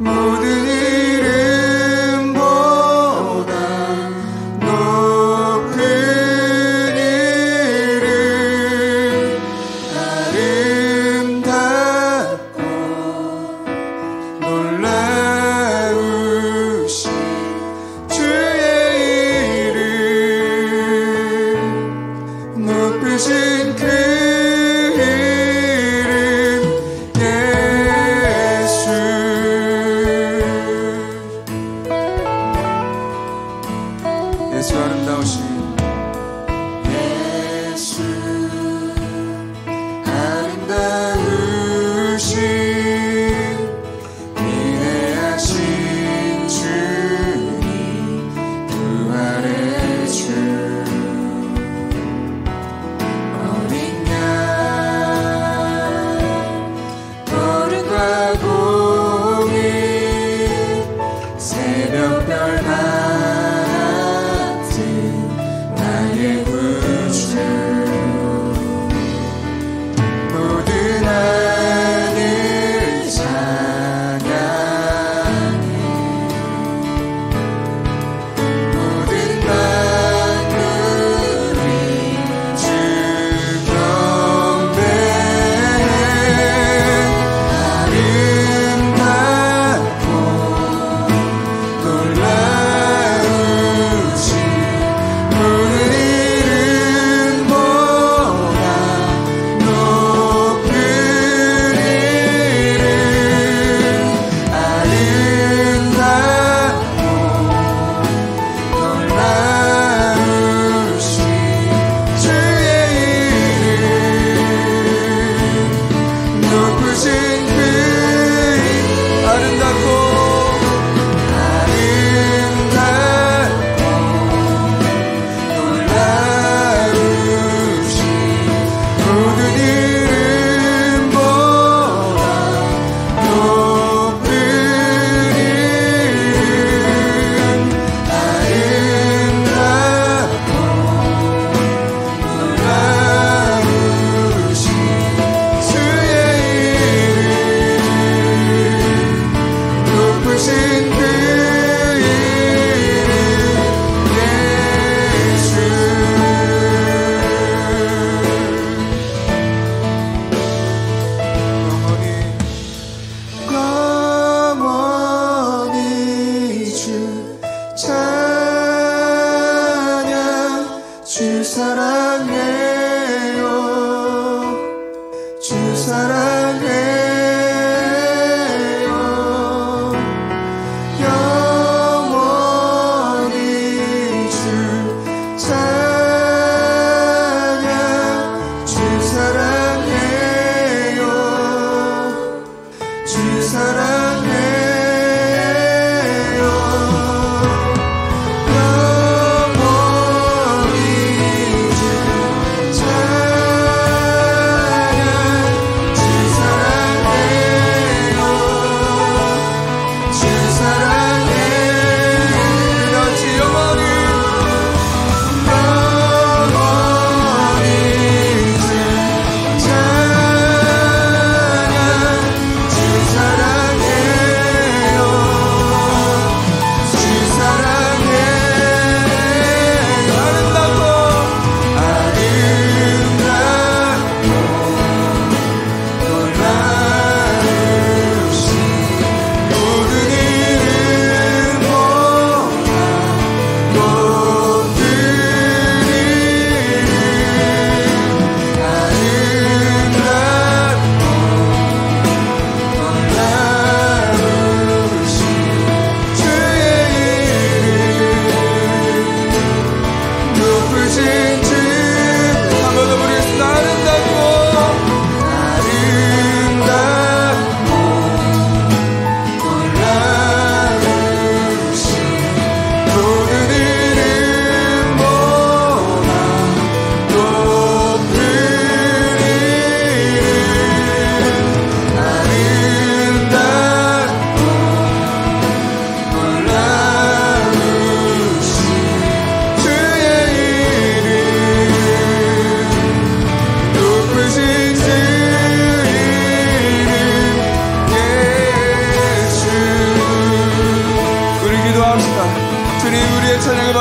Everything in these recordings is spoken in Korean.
모든 이름보다 높은 이름, 아름답고 놀라우신 주의 이름, 높으신 그 이름 예수.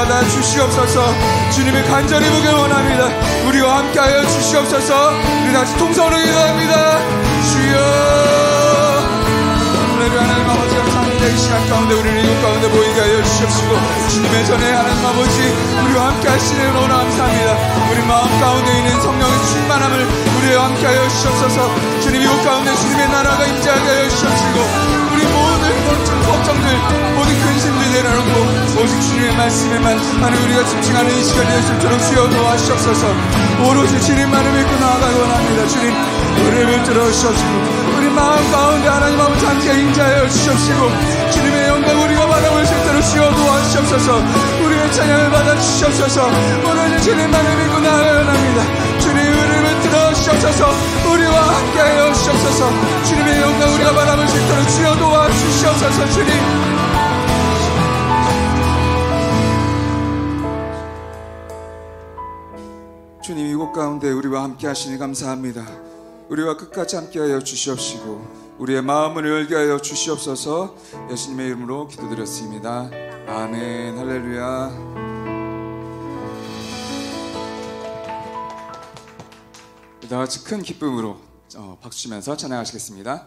받아 주시옵소서. 주님의 간절히 보길 원합니다. 우리와 함께하여 주시옵소서. 우리 다시 통성으로 기도합니다. 주여. 하나님 아버지 감사합니다. 이 시간 가운데 우리를 이곳 가운데 모이게 하여 주시옵시고 주님의 전에 하나님 아버지 우리와 함께 하시는 오늘 감사합니다. 우리 마음 가운데 있는 성령의 충만함을 우리와 함께 하여 주시옵소서. 주님 이곳 가운데 주님의 나라가 임재하게 하여 주시옵시고 우리 모든 걱정들 모든 근심들 내려놓고 오직 주님의 말씀에만 하나님 우리가 집중하는 이 시간이 될 수 있도록 주여 도와주시옵소서. 오로지 주님만을 믿고 나아가기 원합니다. 주님 우리를 들어주시옵시고 우리 마음 가운데 하나님 아버지 함께 임재하여 주시옵시고 주님의 영광 우리가 바라볼 수 있도록 주여 도와주시옵소서. 우리의 찬양을 받아주시옵소서. 오로지 주님만을 믿고 나아가기 원합니다. 주님 우리를 들어주시옵소서. 우리와 함께하여 주시옵소서. 주님의 영광 우리가 바라볼 수 있도록 주여 도와주시옵소서. 주님 주님 이곳 가운데 우리와 함께 하시니 감사합니다. 우리와 끝까지 함께하여 주시옵시고 우리의 마음을 열게 하여 주시옵소서. 예수님의 이름으로 기도드렸습니다. 아멘. 할렐루야. 다 같이 큰 기쁨으로 박수 치면서 찬양하시겠습니다.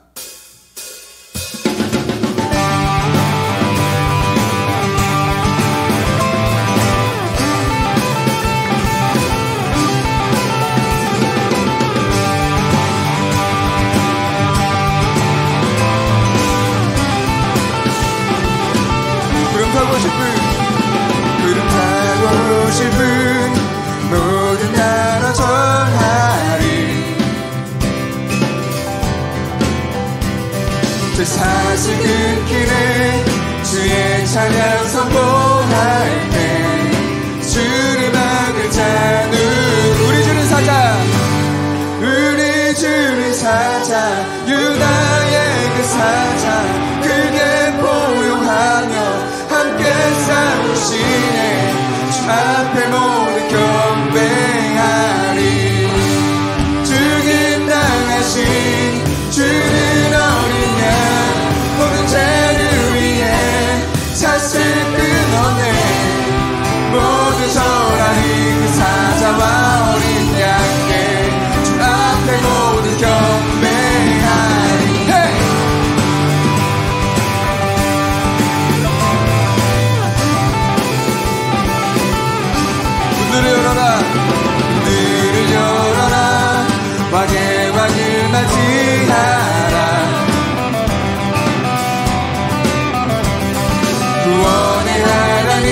구름 타고 싶은 모든 나라 전하리. 그 사실 끊기네 주의 찬양 선포할 때 주를 막을 자는 우리 주는 사자 우리 주는 사자 유다의 그 사자 그게 포용하며 함께 싸우시네 주 앞에 모두 경배하리. 주님 당하신 주는 어린 양 모든 죄를 위해 샷을 끊어내 모두 절하리. 그 사자와 어린 양께 주 앞에 모두 경배하리. 문들을 열어라 문들을 열어라 왕의 왕을 맞이하라. 구원의 하나님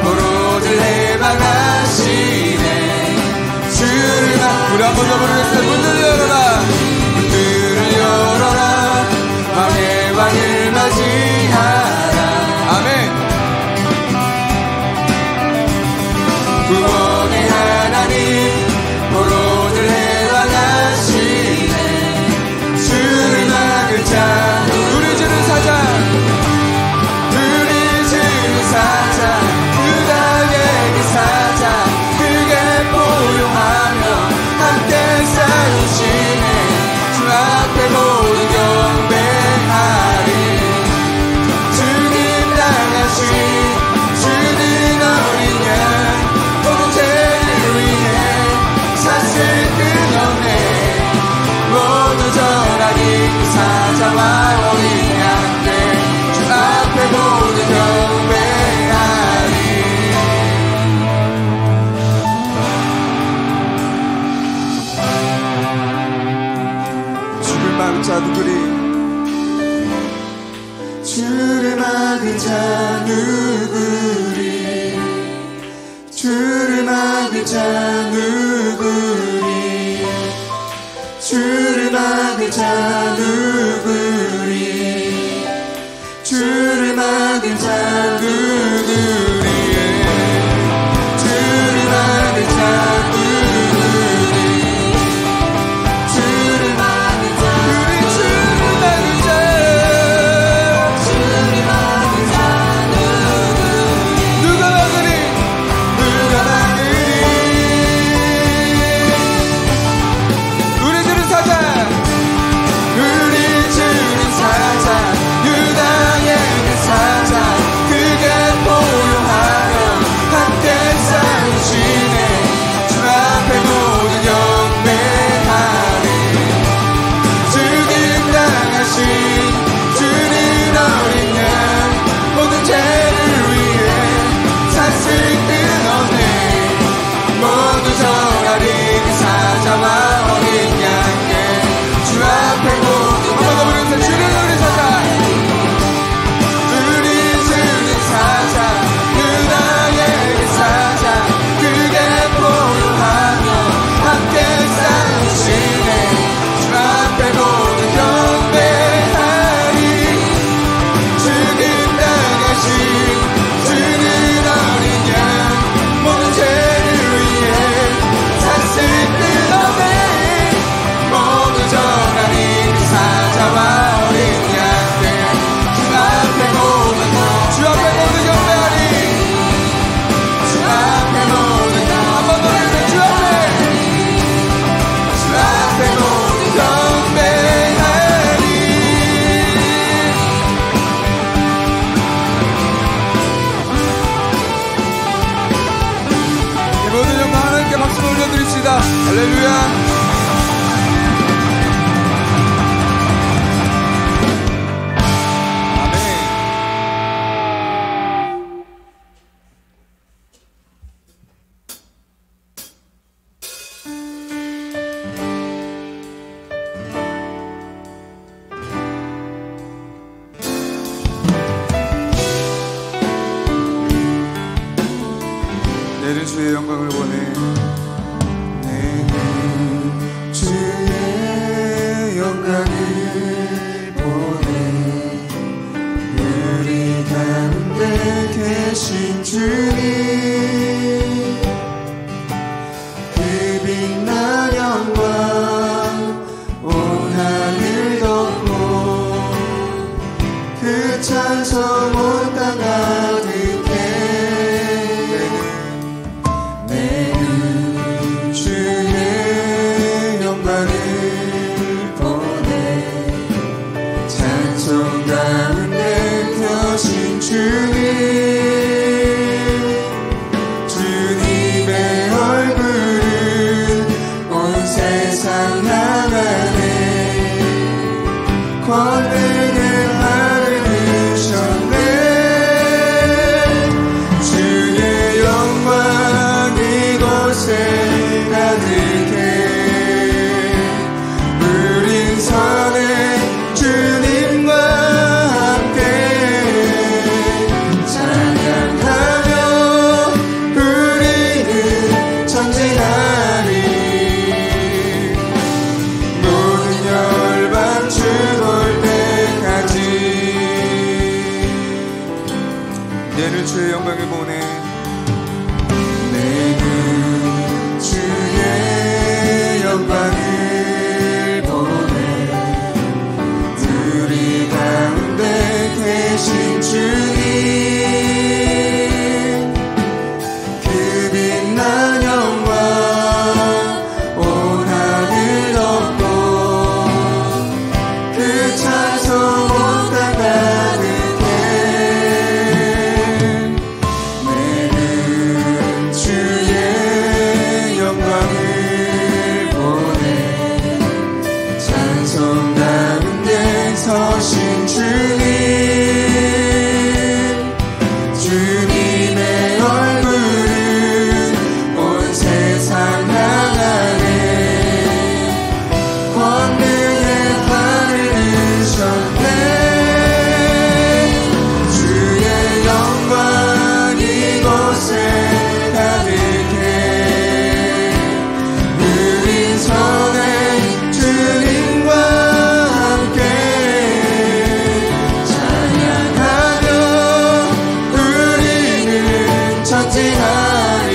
포로들 해방하시네 주를 막 우리 한번 더 부르겠습니다. 문들을 열어라 문들을 열어라 왕의 왕을 맞이하라. 아멘. 구원의 하나님 포로들 해방하시네 주를 막을 자 우리 주는 사자 우리 주는 사자 유다의 그 사자 그게 포용하며 함께 싸우시네 주 앞에 모두 경배하리. 주님 당하신 주는 어린 양 모든 죄를 위해 샷을 끊어내 모두 절하리. 그 사자와 어린 양들 주 앞에 모두 경배하리. 주를 막은 자 누구리 주를 막은 자 누구리 주를 막을 자 누구리 주를 막을 자 누구리 주를 막을 자 누구리 주를 막을 자 누구리 주를 막을 자 우리 주를 막을 자 주를 막을 자 누구리 누가 막으리 누가 막으리. 우리 주는 사자 우리 주는 사자 유다의 그 사자 그게 할렐루야. 내는 주의 영광을 원해. 내는 주의 영광을 보내. 우리 가운데 계신 주님, 그 빛난 영광 온 하늘 덮고, 그 찬송 온 땅 가득해. 주님의 얼굴은 온 세상 향하네. 권능의 발을 드셨네. 주의 영광 이곳에 가득해. 우린 선해 주님과 내는 주의 영광을 보내. 내는 주의 영광을 보내. 우리 가운데 계신 주님, 그 빛난 영광 온 하늘 덮고, 그 찬송 온 땅 가득해. 서신 주님, 주님의 얼굴은 온 세상 향하네. 권능의 발을 드셨네. 주의 영광 이곳에 가득해. 우린 선해 주님과 전진하리.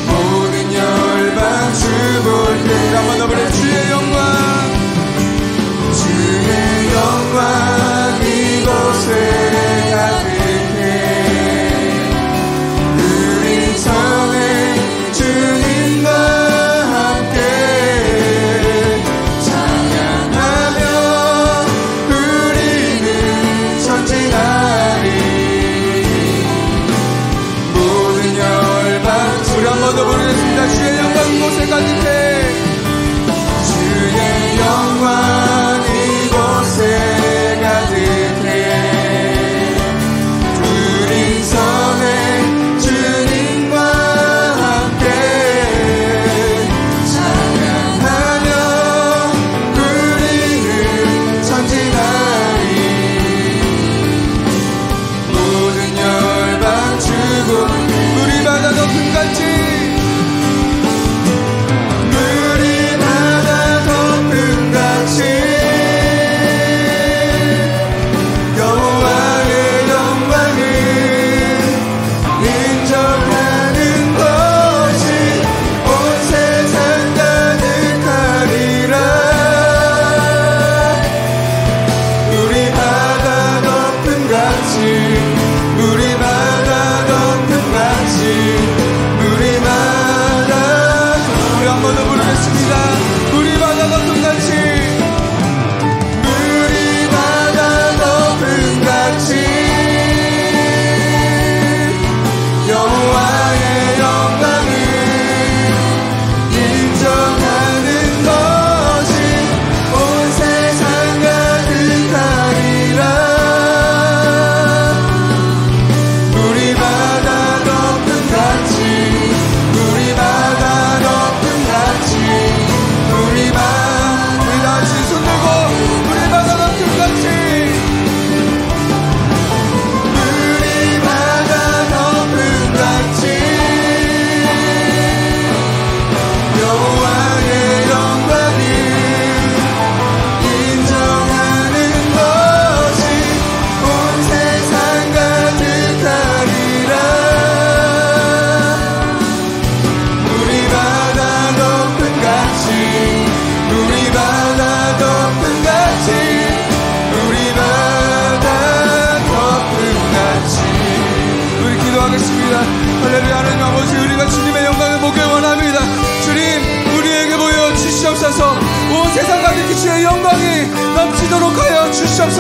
모든 열방 주 볼 때 한번 더 부르는 주의 영광, 주의 영광 이곳에 가득해. 우리 선해 주님과 함께 찬양하며 우리는 전진하리.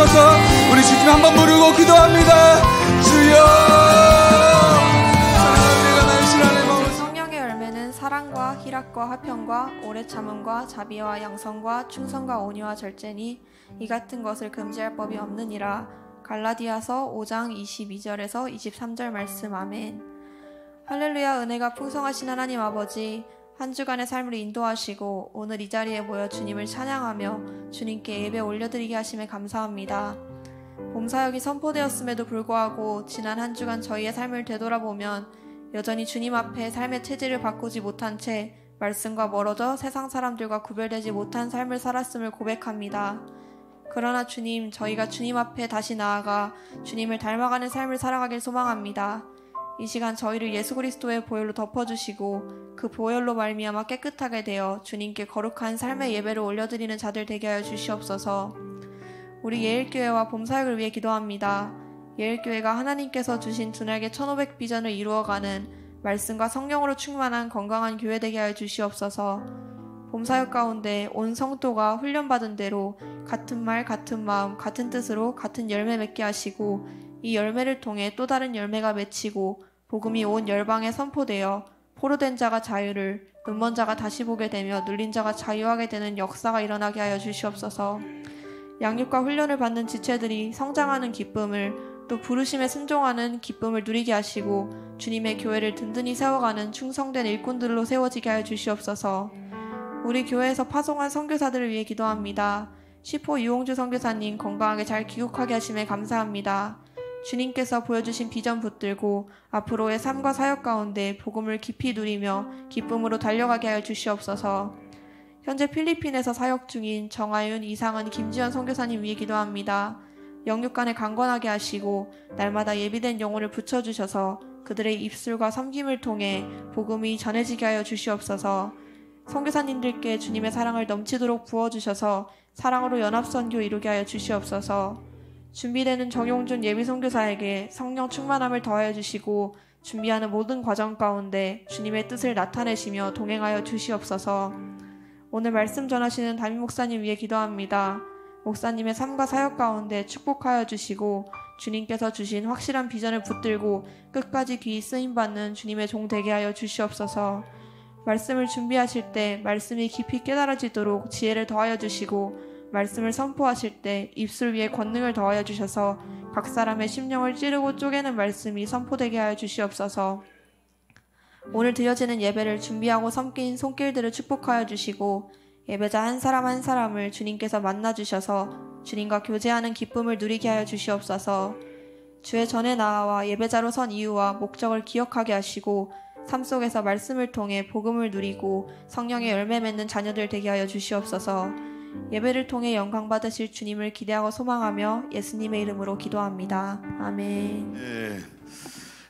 주시옵소서. 우리 주님 한번 부르고 기도합니다. 주여. 성령의 열매는 사랑과 희락과 화평과 오래 참음과 자비와 양성과 충성과 온유와 절제니 이 같은 것을 금지할 법이 없느니라. 갈라디아서 5장 22절에서 23절 말씀. 아멘. 할렐루야. 은혜가 풍성하신 하나님 아버지, 한 주간의 삶을 인도하시고 오늘 이 자리에 모여 주님을 찬양하며 주님께 예배 올려드리게 하심에 감사합니다. 봄사역이 선포되었음에도 불구하고 지난 한 주간 저희의 삶을 되돌아보면 여전히 주님 앞에 삶의 체질을 바꾸지 못한 채 말씀과 멀어져 세상 사람들과 구별되지 못한 삶을 살았음을 고백합니다. 그러나 주님, 저희가 주님 앞에 다시 나아가 주님을 닮아가는 삶을 살아가길 소망합니다. 이 시간 저희를 예수 그리스도의 보혈로 덮어주시고 그 보혈로 말미암아 깨끗하게 되어 주님께 거룩한 삶의 예배를 올려드리는 자들 되게 하여 주시옵소서. 우리 예일교회와 봄사역을 위해 기도합니다. 예일교회가 하나님께서 주신 두 날개 1500 비전을 이루어가는 말씀과 성령으로 충만한 건강한 교회 되게 하여 주시옵소서. 봄사역 가운데 온 성도가 훈련받은 대로 같은 말, 같은 마음, 같은 뜻으로 같은 열매 맺게 하시고 이 열매를 통해 또 다른 열매가 맺히고 복음이 온 열방에 선포되어 포로된 자가 자유를, 눈먼 자가 다시 보게 되며 눌린 자가 자유하게 되는 역사가 일어나게 하여 주시옵소서. 양육과 훈련을 받는 지체들이 성장하는 기쁨을, 또 부르심에 순종하는 기쁨을 누리게 하시고 주님의 교회를 든든히 세워가는 충성된 일꾼들로 세워지게 하여 주시옵소서. 우리 교회에서 파송한 선교사들을 위해 기도합니다. 시포 유홍주 선교사님 건강하게 잘 귀국하게 하심에 감사합니다. 주님께서 보여주신 비전 붙들고 앞으로의 삶과 사역 가운데 복음을 깊이 누리며 기쁨으로 달려가게 하여 주시옵소서. 현재 필리핀에서 사역 중인 정아윤, 이상은, 김지연 선교사님 위해 기도합니다. 영육간에 강건하게 하시고 날마다 예비된 영혼을 붙여주셔서 그들의 입술과 섬김을 통해 복음이 전해지게 하여 주시옵소서. 선교사님들께 주님의 사랑을 넘치도록 부어주셔서 사랑으로 연합선교 이루게 하여 주시옵소서. 준비되는 정용준 예비선교사에게 성령 충만함을 더하여 주시고 준비하는 모든 과정 가운데 주님의 뜻을 나타내시며 동행하여 주시옵소서. 오늘 말씀 전하시는 담임 목사님 위해 기도합니다. 목사님의 삶과 사역 가운데 축복하여 주시고 주님께서 주신 확실한 비전을 붙들고 끝까지 귀히 쓰임받는 주님의 종 되게 하여 주시옵소서. 말씀을 준비하실 때 말씀이 깊이 깨달아지도록 지혜를 더하여 주시고 말씀을 선포하실 때 입술 위에 권능을 더하여 주셔서 각 사람의 심령을 찌르고 쪼개는 말씀이 선포되게 하여 주시옵소서. 오늘 드려지는 예배를 준비하고 섬긴 손길들을 축복하여 주시고 예배자 한 사람 한 사람을 주님께서 만나주셔서 주님과 교제하는 기쁨을 누리게 하여 주시옵소서. 주의 전에 나아와 예배자로 선 이유와 목적을 기억하게 하시고 삶 속에서 말씀을 통해 복음을 누리고 성령의 열매 맺는 자녀들 되게 하여 주시옵소서. 예배를 통해 영광 받으실 주님을 기대하고 소망하며 예수님의 이름으로 기도합니다. 아멘. 네.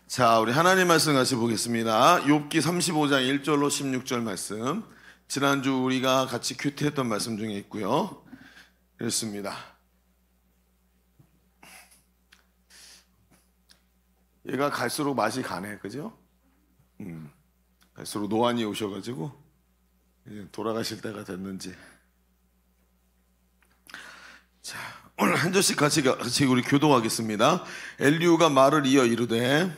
자, 우리 하나님 말씀 같이 보겠습니다. 욥기 35장 1절로 16절 말씀. 지난주 우리가 같이 큐티했던 말씀 중에 있고요. 이렇습니다. 얘가 갈수록 맛이 가네, 그죠? 갈수록 노안이 오셔가지고 이제 돌아가실 때가 됐는지. 자, 오늘 한 절씩 같이 우리 교독하겠습니다. 엘리후가 말을 이어 이르되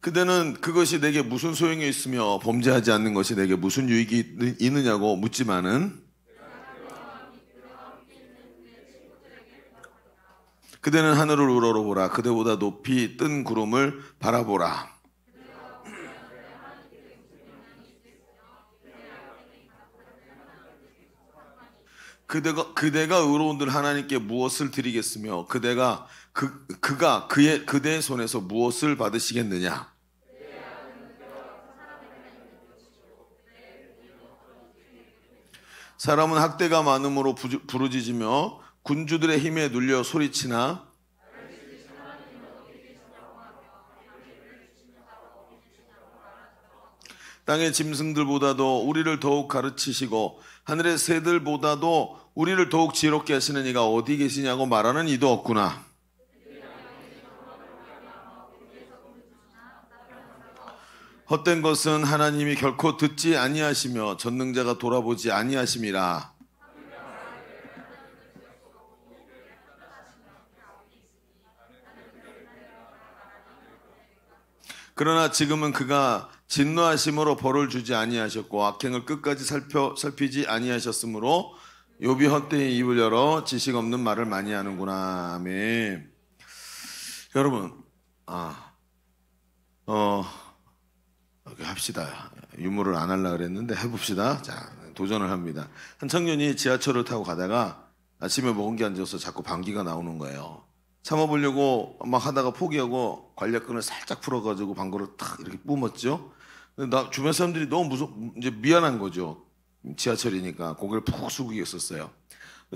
그대는 그것이 내게 무슨 소용이 있으며 범죄하지 않는 것이 내게 무슨 유익이 있느냐고 묻지만은 그대는 하늘을 우러러보라. 그대보다 높이 뜬 구름을 바라보라. 그대가 의로운들 하나님께 무엇을 드리겠으며 그대가 그대의 손에서 무엇을 받으시겠느냐. 사람은 학대가 많음으로 부르짖으며 군주들의 힘에 눌려 소리치나 땅의 짐승들보다도 우리를 더욱 가르치시고 하늘의 새들보다도 우리를 더욱 지혜롭게 하시는 이가 어디 계시냐고 말하는 이도 없구나. 헛된 것은 하나님이 결코 듣지 아니하시며 전능자가 돌아보지 아니하심이라. 그러나 지금은 그가 진노하심으로 벌을 주지 아니하셨고 악행을 끝까지 살피지 아니하셨으므로 욥이 헛되이 입을 열어 지식 없는 말을 많이 하는구나. 아멘. 여러분, 이렇게 합시다. 유머를 안 하려고 그랬는데 해봅시다. 자, 도전을 합니다. 한 청년이 지하철을 타고 가다가 아침에 먹은 게 안 져서 자꾸 방귀가 나오는 거예요. 참아보려고 막 하다가 포기하고 관략근을 살짝 풀어가지고 방구를 탁 이렇게 뿜었죠. 근데 주변 사람들이 너무 이제 미안한 거죠. 지하철이니까 고개를 푹 숙이고 있었어요.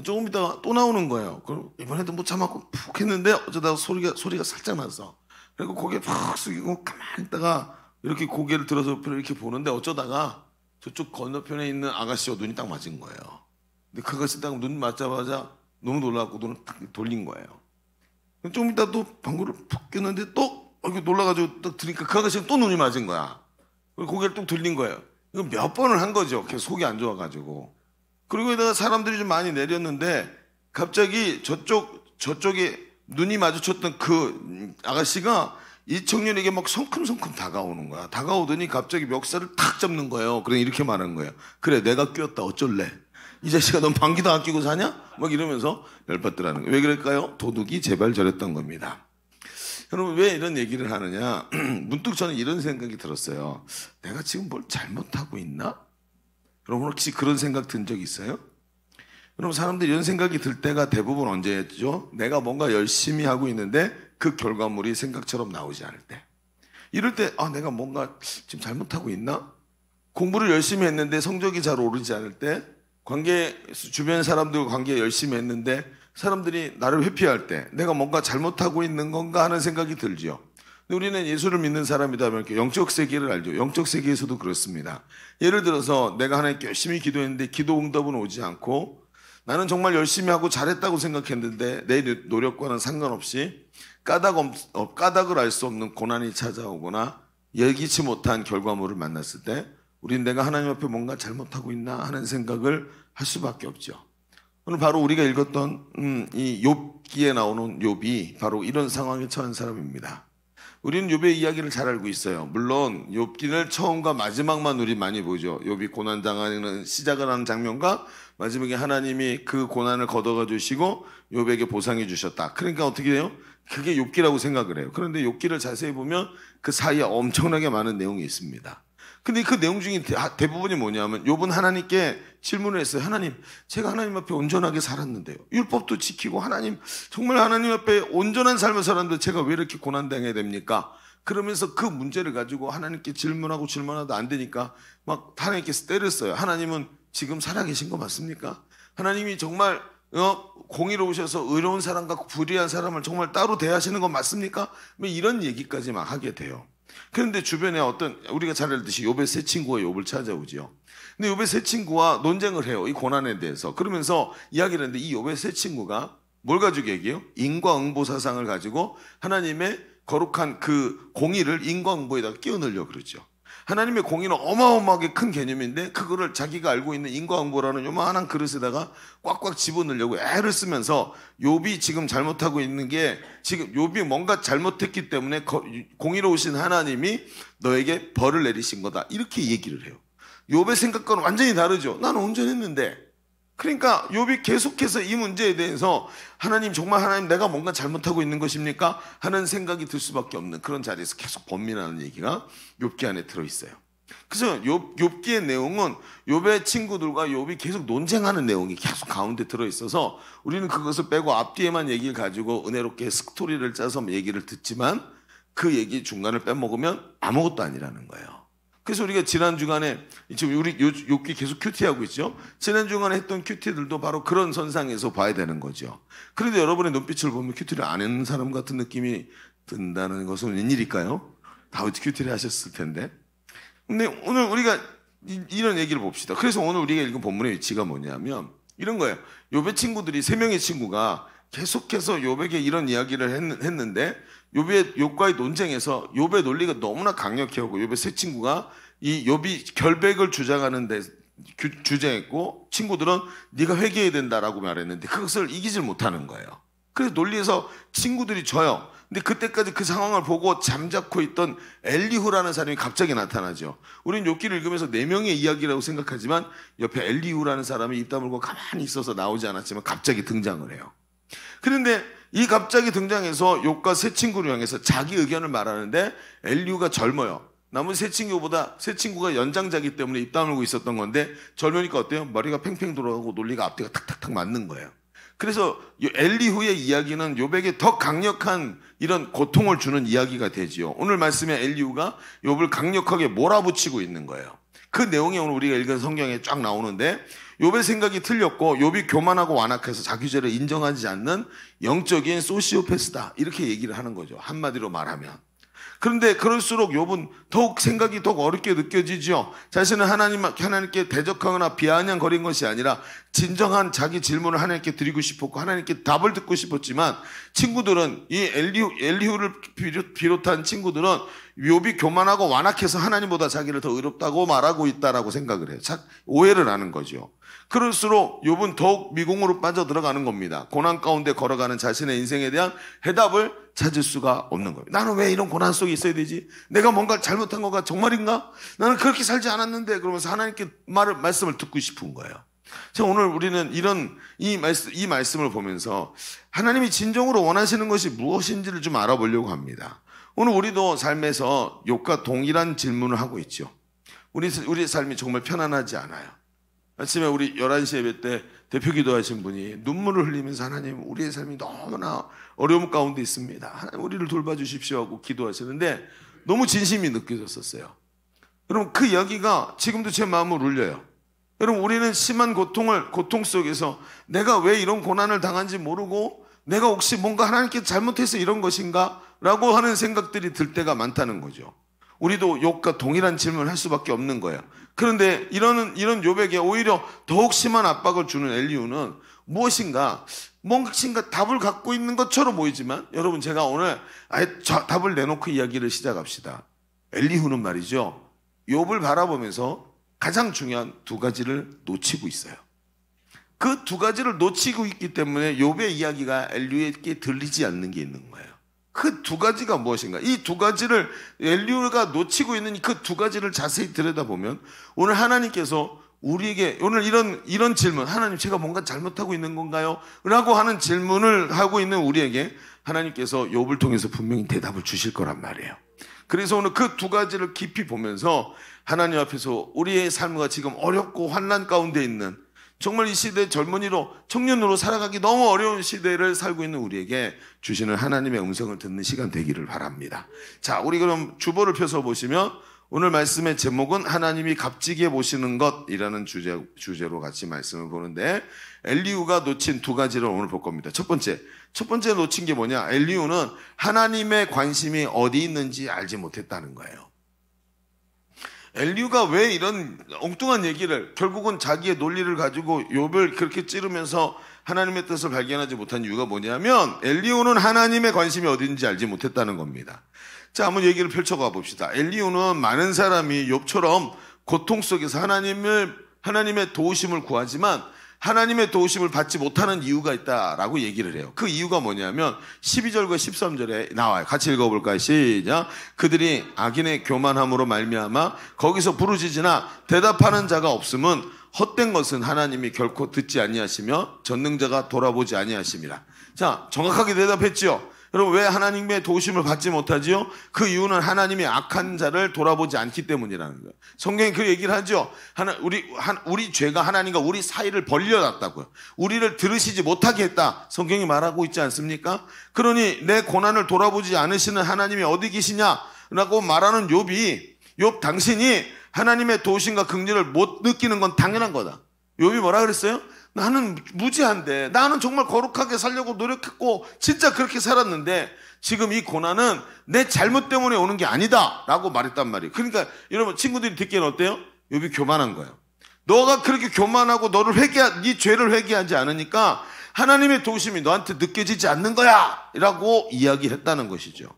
조금 있다가 또 나오는 거예요. 그럼 이번에도 못 참았고 푹 했는데 어쩌다가 소리가 살짝 났어. 그리고 고개 푹 숙이고 가만히 있다가 이렇게 고개를 들어서 이렇게 보는데 어쩌다가 저쪽 건너편에 있는 아가씨와 눈이 딱 맞은 거예요. 근데 그 아가씨 딱 눈 맞자마자 너무 놀라갖고 눈을 딱 돌린 거예요. 좀 이따 또 방구를 푹 꼈는데 또 놀라가지고 딱 들으니까 그 아가씨가 또 눈이 맞은 거야. 그리고 고개를 또 돌린 거예요. 이거 몇 번을 한 거죠. 계속 속이 안 좋아가지고. 그리고 여기다가 사람들이 좀 많이 내렸는데 갑자기 저쪽에 눈이 마주쳤던 그 아가씨가 이 청년에게 막 성큼성큼 다가오는 거야. 다가오더니 갑자기 멱살을 탁 잡는 거예요. 그래 이렇게 말하는 거예요. 그래 내가 꼈다 어쩔래. 이 자식아 넌 방귀도 안 끼고 사냐? 막 이러면서 열받더라는 거예요. 왜 그럴까요? 도둑이 제발 저랬던 겁니다. 여러분 왜 이런 얘기를 하느냐? 문득 저는 이런 생각이 들었어요. 내가 지금 뭘 잘못하고 있나? 여러분 혹시 그런 생각 든 적 있어요? 여러분 사람들이 이런 생각이 들 때가 대부분 언제였죠? 내가 뭔가 열심히 하고 있는데 그 결과물이 생각처럼 나오지 않을 때. 이럴 때 내가 뭔가 지금 잘못하고 있나? 공부를 열심히 했는데 성적이 잘 오르지 않을 때, 주변 사람들과 관계 열심히 했는데 사람들이 나를 회피할 때 내가 뭔가 잘못하고 있는 건가 하는 생각이 들죠. 근데 우리는 예수를 믿는 사람이다 보니까 영적 세계를 알죠. 영적 세계에서도 그렇습니다. 예를 들어서 내가 하나님께 열심히 기도했는데 기도 응답은 오지 않고 나는 정말 열심히 하고 잘했다고 생각했는데 내 노력과는 상관없이 까닭을 알 수 없는 고난이 찾아오거나 예기치 못한 결과물을 만났을 때 우린 내가 하나님 앞에 뭔가 잘못하고 있나 하는 생각을 할 수밖에 없죠. 오늘 바로 우리가 읽었던 이 욥기에 나오는 욥이 바로 이런 상황에 처한 사람입니다. 우리는 욥의 이야기를 잘 알고 있어요. 물론 욥기를 처음과 마지막만 우리 많이 보죠. 욥이 고난당하는 시작을 하는 장면과 마지막에 하나님이 그 고난을 걷어가 주시고 욥에게 보상해 주셨다. 그러니까 어떻게 해요? 그게 욥기라고 생각을 해요. 그런데 욥기를 자세히 보면 그 사이에 엄청나게 많은 내용이 있습니다. 근데 그 내용 중에 대부분이 뭐냐면 욥은 하나님께 질문을 했어요. 하나님, 제가 하나님 앞에 온전하게 살았는데요. 율법도 지키고 정말 하나님 앞에 온전한 삶을 살았는데 제가 왜 이렇게 고난당해야 됩니까? 그러면서 그 문제를 가지고 하나님께 질문하도 안 되니까 막 하나님께서 때렸어요. 하나님은 지금 살아계신 거 맞습니까? 하나님이 정말 공의로우셔서 의로운 사람과 불의한 사람을 정말 따로 대하시는 거 맞습니까? 이런 얘기까지 막 하게 돼요. 그런데 주변에 우리가 잘 알듯이 욥의 세 친구가 욥을 찾아오죠. 근데 욥의 세 친구와 논쟁을 해요. 이 고난에 대해서. 그러면서 이야기를 했는데 이 욥의 세 친구가 뭘 가지고 얘기해요? 인과응보 사상을 가지고 하나님의 거룩한 그 공의를 인과응보에다가 끼워 넣으려고 그러죠. 하나님의 공의는 어마어마하게 큰 개념인데 그거를 자기가 알고 있는 인과응보라는 요만한 그릇에다가 꽉꽉 집어넣으려고 애를 쓰면서 욥이 지금 잘못하고 있는 게 지금 욥이 뭔가 잘못했기 때문에 공의로우신 하나님이 너에게 벌을 내리신 거다. 이렇게 얘기를 해요. 욥의 생각과는 완전히 다르죠. 나는 온전했는데. 그러니까 욥이 계속해서 이 문제에 대해서 정말 하나님 내가 뭔가 잘못하고 있는 것입니까? 하는 생각이 들 수밖에 없는 그런 자리에서 계속 번민하는 얘기가 욥기 안에 들어있어요. 그래서 욥기의 내용은 욥의 친구들과 욥이 계속 논쟁하는 내용이 계속 가운데 들어있어서 우리는 그것을 빼고 앞뒤에만 얘기를 가지고 은혜롭게 스토리를 짜서 얘기를 듣지만 그 얘기 중간을 빼먹으면 아무것도 아니라는 거예요. 그래서 우리가 지난 주간에 지금 우리 욥기 계속 큐티하고 있죠. 지난 주간에 했던 큐티들도 바로 그런 선상에서 봐야 되는 거죠. 그런데 여러분의 눈빛을 보면 큐티를 안 했는 사람 같은 느낌이 든다는 것은 웬일일까요? 다 큐티를 하셨을 텐데. 근데 오늘 우리가 이런 얘기를 봅시다. 그래서 오늘 우리가 읽은 본문의 위치가 뭐냐면 이런 거예요. 욥의 친구들이 세 명의 친구가 계속해서 욥에게 이런 이야기를 했는데 욥과의 논쟁에서 욥의 논리가 너무나 강력해하고 욥의 세 친구가 이 욥이 결백을 주장하는데 주장했고 친구들은 네가 회개해야 된다라고 말했는데 그것을 이기질 못하는 거예요. 그래서 논리에서 친구들이 져요. 근데 그때까지 그 상황을 보고 잠자코 있던 엘리후라는 사람이 갑자기 나타나죠. 우리는 욥기를 읽으면서 4명의 이야기라고 생각하지만 옆에 엘리후라는 사람이 입 다물고 가만히 있어서 나오지 않았지만 갑자기 등장을 해요. 그런데 이 갑자기 등장해서 욥과 세 친구를 향해서 자기 의견을 말하는데 엘리후가 젊어요. 나머지 세 친구가 연장자기 때문에 입 다물고 있었던 건데 젊으니까 어때요? 머리가 팽팽 돌아가고 논리가 앞뒤가 탁탁탁 맞는 거예요. 그래서 엘리후의 이야기는 욥에게 더 강력한 이런 고통을 주는 이야기가 되지요. 오늘 말씀에 엘리후가 욥을 강력하게 몰아붙이고 있는 거예요. 그 내용이 오늘 우리가 읽은 성경에 쫙 나오는데 욥의 생각이 틀렸고 욥이 교만하고 완악해서 자기 죄를 인정하지 않는 영적인 소시오패스다 이렇게 얘기를 하는 거죠. 한마디로 말하면. 그런데 그럴수록 욥은 더욱 생각이 더욱 어렵게 느껴지죠. 자신은 하나님께 대적하거나 비아냥거린 것이 아니라 진정한 자기 질문을 하나님께 드리고 싶었고 하나님께 답을 듣고 싶었지만 친구들은 이 엘리후를 비롯한 친구들은 욥이 교만하고 완악해서 하나님보다 자기를 더 의롭다고 말하고 있다라고 생각을 해요. 오해를 하는 거죠. 그럴수록 욥은 더욱 미궁으로 빠져들어가는 겁니다. 고난 가운데 걸어가는 자신의 인생에 대한 해답을 찾을 수가 없는 거예요. 나는 왜 이런 고난 속에 있어야 되지? 내가 뭔가 잘못한 거가 정말인가? 나는 그렇게 살지 않았는데 그러면서 하나님께 말씀을 듣고 싶은 거예요. 자, 오늘 우리는 이 말씀을 보면서 하나님이 진정으로 원하시는 것이 무엇인지를 좀 알아보려고 합니다. 오늘 우리도 삶에서 욥과 동일한 질문을 하고 있죠. 우리의 삶이 정말 편안하지 않아요. 아침에 우리 11시 예배 때 대표 기도하신 분이 눈물을 흘리면서 하나님 우리의 삶이 너무나 어려움 가운데 있습니다. 하나님 우리를 돌봐주십시오 하고 기도하시는데 너무 진심이 느껴졌었어요. 여러분 그 이야기가 지금도 제 마음을 울려요. 여러분 우리는 심한 고통 속에서 내가 왜 이런 고난을 당한지 모르고 내가 혹시 뭔가 하나님께 잘못해서 이런 것인가 라고 하는 생각들이 들 때가 많다는 거죠. 우리도 욥과 동일한 질문을 할 수밖에 없는 거예요. 그런데 이런 욥에게 오히려 더욱 심한 압박을 주는 엘리후는 무엇인가 답을 갖고 있는 것처럼 보이지만 여러분 제가 오늘 아예 답을 내놓고 이야기를 시작합시다. 엘리후는 말이죠. 욥을 바라보면서 가장 중요한 두 가지를 놓치고 있어요. 그 두 가지를 놓치고 있기 때문에 욥의 이야기가 엘리후에게 들리지 않는 게 있는 거예요. 그 두 가지가 무엇인가? 이 두 가지를 엘리후가 놓치고 있는 그 두 가지를 자세히 들여다보면 오늘 하나님께서 우리에게 오늘 이런 질문, 하나님 제가 뭔가 잘못하고 있는 건가요? 라고 하는 질문을 하고 있는 우리에게 하나님께서 욥을 통해서 분명히 대답을 주실 거란 말이에요. 그래서 오늘 그 두 가지를 깊이 보면서 하나님 앞에서 우리의 삶과 지금 어렵고 환난 가운데 있는 정말 이 시대 젊은이로 청년으로 살아가기 너무 어려운 시대를 살고 있는 우리에게 주시는 하나님의 음성을 듣는 시간 되기를 바랍니다. 자, 우리 그럼 주보를 펴서 보시면 오늘 말씀의 제목은 하나님이 값지게 보시는 것이라는 주제로 같이 말씀을 보는데 엘리후가 놓친 두 가지를 오늘 볼 겁니다. 첫 번째 놓친 게 뭐냐? 엘리후는 하나님의 관심이 어디 있는지 알지 못했다는 거예요. 엘리후가 왜 이런 엉뚱한 얘기를 결국은 자기의 논리를 가지고 욥을 그렇게 찌르면서 하나님의 뜻을 발견하지 못한 이유가 뭐냐면 엘리후는 하나님의 관심이 어딘지 알지 못했다는 겁니다. 자, 한번 얘기를 펼쳐가 봅시다. 엘리후는 많은 사람이 욥처럼 고통 속에서 하나님의 도우심을 구하지만 하나님의 도우심을 받지 못하는 이유가 있다라고 얘기를 해요. 그 이유가 뭐냐면 12절과 13절에 나와요. 같이 읽어볼까요? 시작. 그들이 악인의 교만함으로 말미암아 거기서 부르짖으나 대답하는 자가 없음은 헛된 것은 하나님이 결코 듣지 아니하시며 전능자가 돌아보지 아니하심이라. 자, 정확하게 대답했죠. 여러분 왜 하나님의 도우심을 받지 못하지요? 그 이유는 하나님이 악한 자를 돌아보지 않기 때문이라는 거예요. 성경이 그 얘기를 하죠. 우리 죄가 하나님과 우리 사이를 벌려놨다고요. 우리를 들으시지 못하게 했다. 성경이 말하고 있지 않습니까? 그러니 내 고난을 돌아보지 않으시는 하나님이 어디 계시냐라고 말하는 욥 당신이 하나님의 도우심과 긍휼을 못 느끼는 건 당연한 거다. 욥이 뭐라 그랬어요? 나는 무지한데 나는 정말 거룩하게 살려고 노력했고 진짜 그렇게 살았는데 지금 이 고난은 내 잘못 때문에 오는 게 아니다 라고 말했단 말이에요. 그러니까 여러분 친구들이 듣기에는 어때요? 욥이 교만한 거예요. 너가 그렇게 교만하고 네 죄를 회개하지 않으니까 하나님의 도우심이 너한테 느껴지지 않는 거야 라고 이야기를 했다는 것이죠.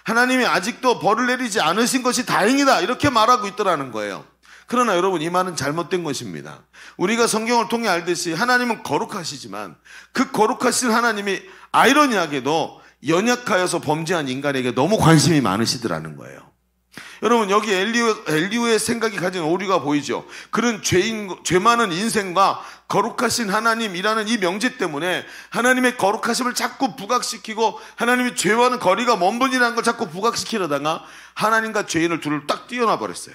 하나님이 아직도 벌을 내리지 않으신 것이 다행이다 이렇게 말하고 있더라는 거예요. 그러나 여러분, 이 말은 잘못된 것입니다. 우리가 성경을 통해 알듯이 하나님은 거룩하시지만 그 거룩하신 하나님이 아이러니하게도 연약하여서 범죄한 인간에게 너무 관심이 많으시더라는 거예요. 여러분, 여기 엘리후의 생각이 가진 오류가 보이죠. 그런 죄 많은 인생과 거룩하신 하나님이라는 이 명제 때문에 하나님의 거룩하심을 자꾸 부각시키고 하나님이 죄와는 거리가 먼 분이라는 걸 자꾸 부각시키려다가 하나님과 죄인을 둘을 딱 띄어놔 버렸어요.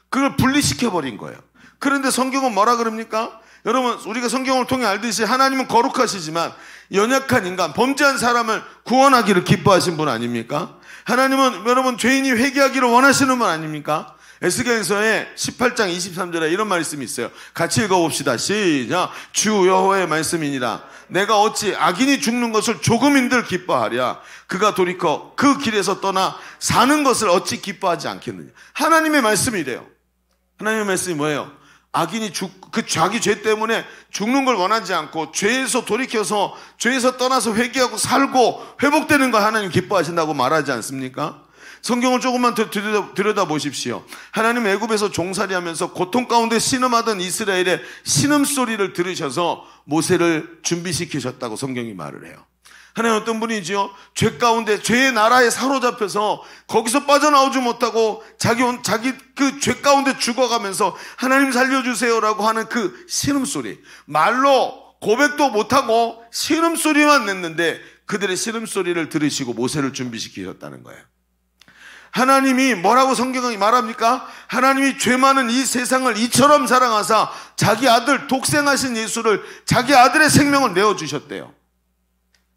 그걸 분리시켜버린 거예요. 그런데 성경은 뭐라 그럽니까? 여러분, 우리가 성경을 통해 알듯이 하나님은 거룩하시지만 연약한 인간, 범죄한 사람을 구원하기를 기뻐하신 분 아닙니까? 하나님은 여러분 죄인이 회개하기를 원하시는 분 아닙니까? 에스겔서의 18장 23절에 이런 말씀이 있어요. 같이 읽어봅시다. 시작. 주 여호와의 말씀이니라. 내가 어찌 악인이 죽는 것을 조금인들 기뻐하랴. 그가 돌이켜 그 길에서 떠나 사는 것을 어찌 기뻐하지 않겠느냐. 하나님의 말씀이래요. 하나님의 말씀이 뭐예요? 악인이 자기 죄 때문에 죽는 걸 원하지 않고 죄에서 돌이켜서 죄에서 떠나서 회개하고 살고 회복되는 거 하나님 기뻐하신다고 말하지 않습니까? 성경을 조금만 더 들여다보십시오. 하나님 애굽에서 종살이하면서 고통 가운데 신음하던 이스라엘의 신음소리를 들으셔서 모세를 준비시키셨다고 성경이 말을 해요. 하나님 어떤 분이지요? 죄 가운데 죄의 나라에 사로잡혀서 거기서 빠져나오지 못하고 자기 그 죄 가운데 죽어가면서 하나님 살려주세요라고 하는 그 신음소리, 말로 고백도 못하고 신음소리만 냈는데 그들의 신음소리를 들으시고 모세를 준비시키셨다는 거예요. 하나님이 뭐라고 성경이 말합니까? 하나님이 죄 많은 이 세상을 이처럼 사랑하사 자기 아들 독생하신 예수를 자기 아들의 생명을 내어주셨대요.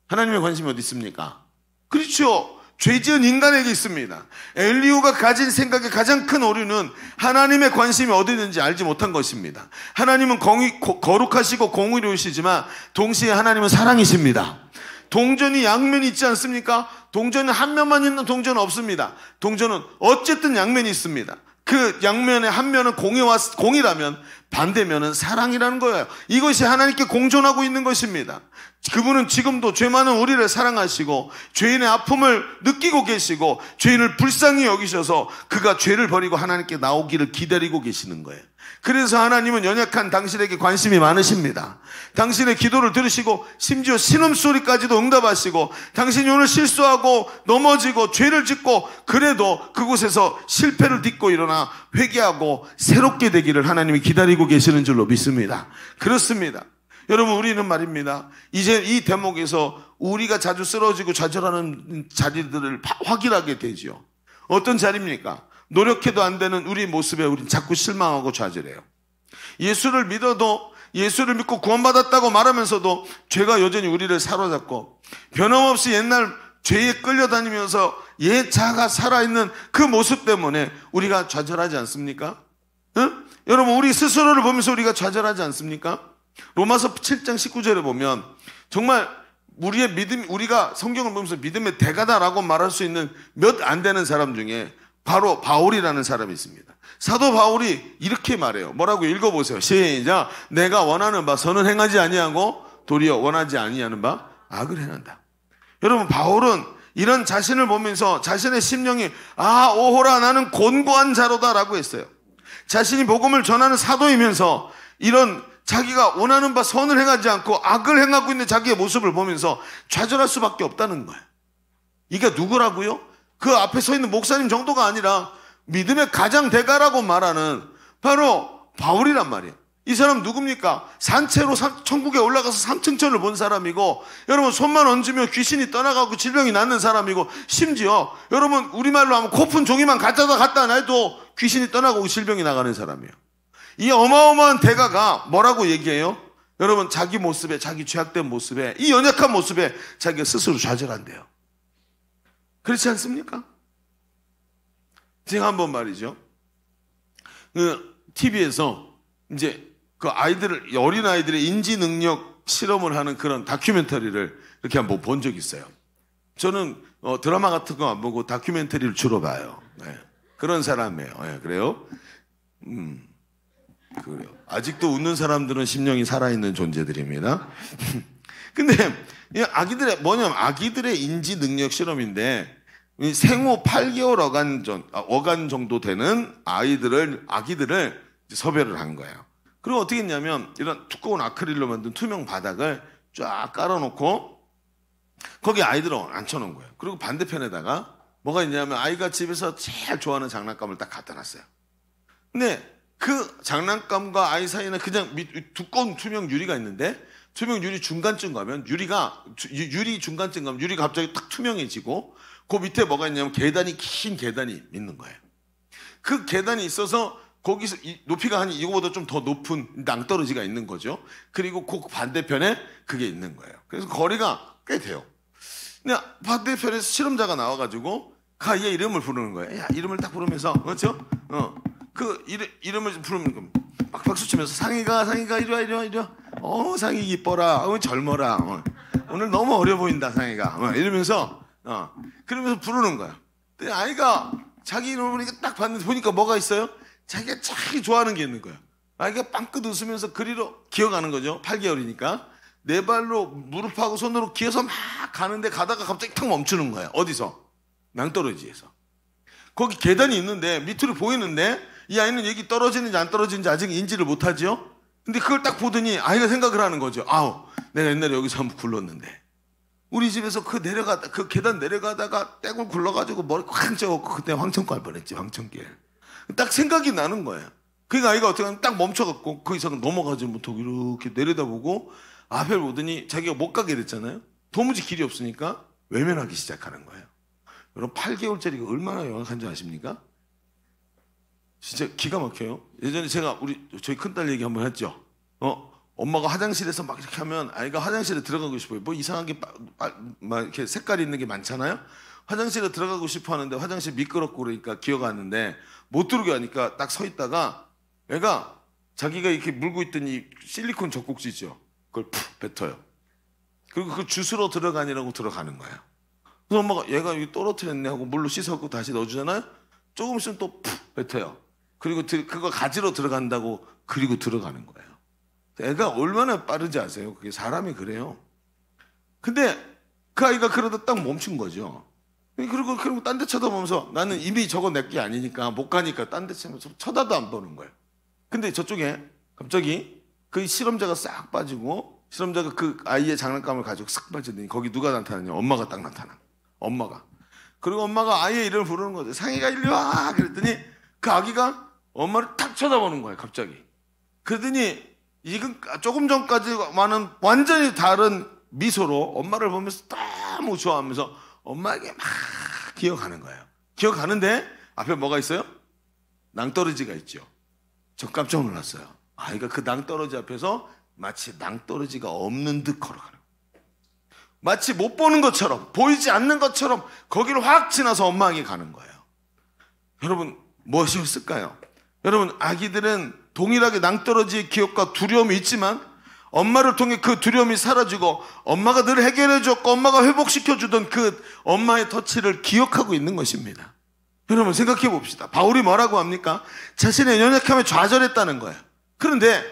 하나님의 관심이 어디 있습니까? 그렇죠. 죄 지은 인간에게 있습니다. 엘리후가 가진 생각의 가장 큰 오류는 하나님의 관심이 어디 있는지 알지 못한 것입니다. 하나님은 거룩하시고 공의로우시지만 동시에 하나님은 사랑이십니다. 동전이 양면이 있지 않습니까? 동전은 한 면만 있는 동전은 없습니다. 동전은 어쨌든 양면이 있습니다. 그 양면의 한 면은 공이라면 반대면은 사랑이라는 거예요. 이것이 하나님께 공존하고 있는 것입니다. 그분은 지금도 죄 많은 우리를 사랑하시고 죄인의 아픔을 느끼고 계시고 죄인을 불쌍히 여기셔서 그가 죄를 버리고 하나님께 나오기를 기다리고 계시는 거예요. 그래서 하나님은 연약한 당신에게 관심이 많으십니다. 당신의 기도를 들으시고 심지어 신음소리까지도 응답하시고 당신이 오늘 실수하고 넘어지고 죄를 짓고 그래도 그곳에서 실패를 딛고 일어나 회개하고 새롭게 되기를 하나님이 기다리고 계시는 줄로 믿습니다. 그렇습니다. 여러분, 우리는 말입니다. 이제 이 대목에서 우리가 자주 쓰러지고 좌절하는 자리들을 확인하게 되죠. 어떤 자리입니까? 노력해도 안 되는 우리 모습에 우리는 자꾸 실망하고 좌절해요. 예수를 믿고 구원받았다고 말하면서도 죄가 여전히 우리를 사로잡고 변함없이 옛날 죄에 끌려다니면서 옛 자아가 살아있는 그 모습 때문에 우리가 좌절하지 않습니까? 응? 여러분, 우리 스스로를 보면서 우리가 좌절하지 않습니까? 로마서 7장 19절에 보면 정말 우리의 믿음, 우리가 성경을 보면서 믿음의 대가다라고 말할 수 있는 몇 안 되는 사람 중에 바로 바울이라는 사람이 있습니다. 사도 바울이 이렇게 말해요. 뭐라고 읽어보세요. 시작. 내가 원하는 바 선은 행하지 아니하고 도리어 원하지 아니하는 바 악을 행한다. 여러분, 바울은 이런 자신을 보면서 자신의 심령이 오호라 나는 곤고한 자로다라고 했어요. 자신이 복음을 전하는 사도이면서 이런 자기가 원하는 바 선을 행하지 않고 악을 행하고 있는 자기의 모습을 보면서 좌절할 수밖에 없다는 거예요. 이게 누구라고요? 그 앞에 서 있는 목사님 정도가 아니라 믿음의 가장 대가라고 말하는 바로 바울이란 말이에요. 이 사람 누굽니까? 산채로 천국에 올라가서 3층천을 본 사람이고, 여러분 손만 얹으면 귀신이 떠나가고 질병이 낫는 사람이고, 심지어 여러분 우리말로 하면 코푼 종이만 갖다 놔도 귀신이 떠나고 질병이 나가는 사람이에요. 이 어마어마한 대가가 뭐라고 얘기해요? 여러분, 자기 모습에, 자기 죄악된 모습에, 이 연약한 모습에 자기가 스스로 좌절한대요. 그렇지 않습니까? 제가 한번 말이죠, TV에서 이제 그 어린 아이들의 인지 능력 실험을 하는 그런 다큐멘터리를 이렇게 한번 본 적이 있어요. 저는 드라마 같은 거 안 보고 다큐멘터리를 주로 봐요. 네. 그런 사람이에요. 네, 그래요? 그래요. 아직도 웃는 사람들은 심령이 살아있는 존재들입니다. 근데 아기들의 인지 능력 실험인데, 생후 8개월 어간 정도 되는 아기들을 섭외를 한 거예요. 그리고 어떻게 했냐면 이런 두꺼운 아크릴로 만든 투명 바닥을 쫙 깔아놓고 거기 아이들을 앉혀놓은 거예요. 그리고 반대편에다가 뭐가 있냐면 아이가 집에서 제일 좋아하는 장난감을 딱 갖다 놨어요. 근데 그 장난감과 아이 사이에는 그냥 두꺼운 투명 유리가 있는데 투명 유리 중간쯤 가면 유리 중간쯤 가면 유리가 갑자기 딱 투명해지고 그 밑에 뭐가 있냐면 긴 계단이 있는 거예요. 그 계단이 있어서 거기서 높이가 한 이거보다 좀 더 높은 낭떠러지가 있는 거죠. 그리고 그 반대편에 그게 있는 거예요. 그래서 거리가 꽤 돼요. 근데 반대편에서 실험자가 나와가지고 그 아이의 이름을 부르는 거예요. 야, 이름을 딱 부르면서, 그렇죠? 그 이름을 부르면 막 박수 치면서 상이가 이리 와. 상이 이뻐라. 젊어라. 오늘 너무 어려 보인다, 상이가. 이러면서 그러면서 부르는 거야. 근데 아이가 자기 이름을 딱 봤는데 보니까 뭐가 있어요? 자기가 제일 좋아하는 게 있는 거야. 아이가 빵긋 웃으면서 그리로 기어가는 거죠. 8개월이니까. 네 발로 무릎하고 손으로 기어서 막 가는데 가다가 갑자기 탁 멈추는 거야. 어디서? 낭떠러지에서. 거기 계단이 있는데 밑으로 보이는데 이 아이는 여기 떨어지는지 안 떨어지는지 아직 인지를 못하죠. 근데 그걸 딱 보더니 아이가 생각을 하는 거죠. 내가 옛날에 여기서 한번 굴렀는데 우리 집에서 그 계단 내려가다가 떼굴 굴러가지고 머리 쾅 쪄갖고 그때 황천 갈 뻔했지. 황천길. 딱 생각이 나는 거예요. 그러니까 아이가 어떻게 하면 딱 멈춰갖고 그 이상 넘어가지 못하고 이렇게 내려다보고 앞을 보더니 자기가 못 가게 됐잖아요. 도무지 길이 없으니까 외면하기 시작하는 거예요. 여러분 8개월짜리가 얼마나 영악한 줄 아십니까? 진짜 기가 막혀요. 예전에 제가 저희 큰딸 얘기 한번 했죠. 엄마가 화장실에서 막 이렇게 하면 아이가 화장실에 들어가고 싶어요. 뭐 이상하게 막 이렇게 색깔이 있는 게 많잖아요. 화장실에 들어가고 싶어 하는데 화장실 미끄럽고 그러니까 기어가는데 못 들어오게 하니까 딱 서 있다가 애가 자기가 이렇게 물고 있던 이 실리콘 젖꼭지 있죠. 그걸 푹 뱉어요. 그리고 그 주스로 들어가니라고 들어가는 거예요. 그래서 엄마가 얘가 여기 떨어뜨렸네 하고 물로 씻었고 다시 넣어주잖아요. 조금 있으면 또 푹 뱉어요. 그리고 그거 가지러 들어간다고 그리고 들어가는 거예요. 애가 얼마나 빠르지 아세요? 그게 사람이 그래요. 근데 그 아이가 그러다 딱 멈춘 거죠. 그리고 딴 데 쳐다보면서 나는 이미 저거 내게 아니니까 못 가니까 딴 데 쳐다도 안 보는 거예요. 근데 저쪽에 갑자기 그 실험자가 싹 빠지고 실험자가 그 아이의 장난감을 가지고 싹 빠지더니 거기 누가 나타나냐? 엄마가 딱 나타나. 엄마가. 그리고 엄마가 아이의 이름을 부르는 거죠. 상이가 일리 와! 그랬더니 그 아기가 엄마를 딱 쳐다보는 거예요. 갑자기. 그러더니 이건 조금 전까지와는 완전히 다른 미소로 엄마를 보면서 너무 좋아하면서 엄마에게 막 기어가는 거예요. 기어가는데 앞에 뭐가 있어요? 낭떠러지가 있죠. 저 깜짝 놀랐어요. 아이가 그 낭떠러지 앞에서 마치 낭떠러지가 없는 듯 걸어가는 거예요. 마치 못 보는 것처럼 보이지 않는 것처럼 거기를 확 지나서 엄마에게 가는 거예요. 여러분 무엇이었을까요? 여러분 아기들은 동일하게 낭떠러지의 기억과 두려움이 있지만 엄마를 통해 그 두려움이 사라지고 엄마가 늘 해결해 줬고 엄마가 회복시켜 주던 그 엄마의 터치를 기억하고 있는 것입니다. 여러분 생각해 봅시다. 바울이 뭐라고 합니까? 자신의 연약함에 좌절했다는 거예요. 그런데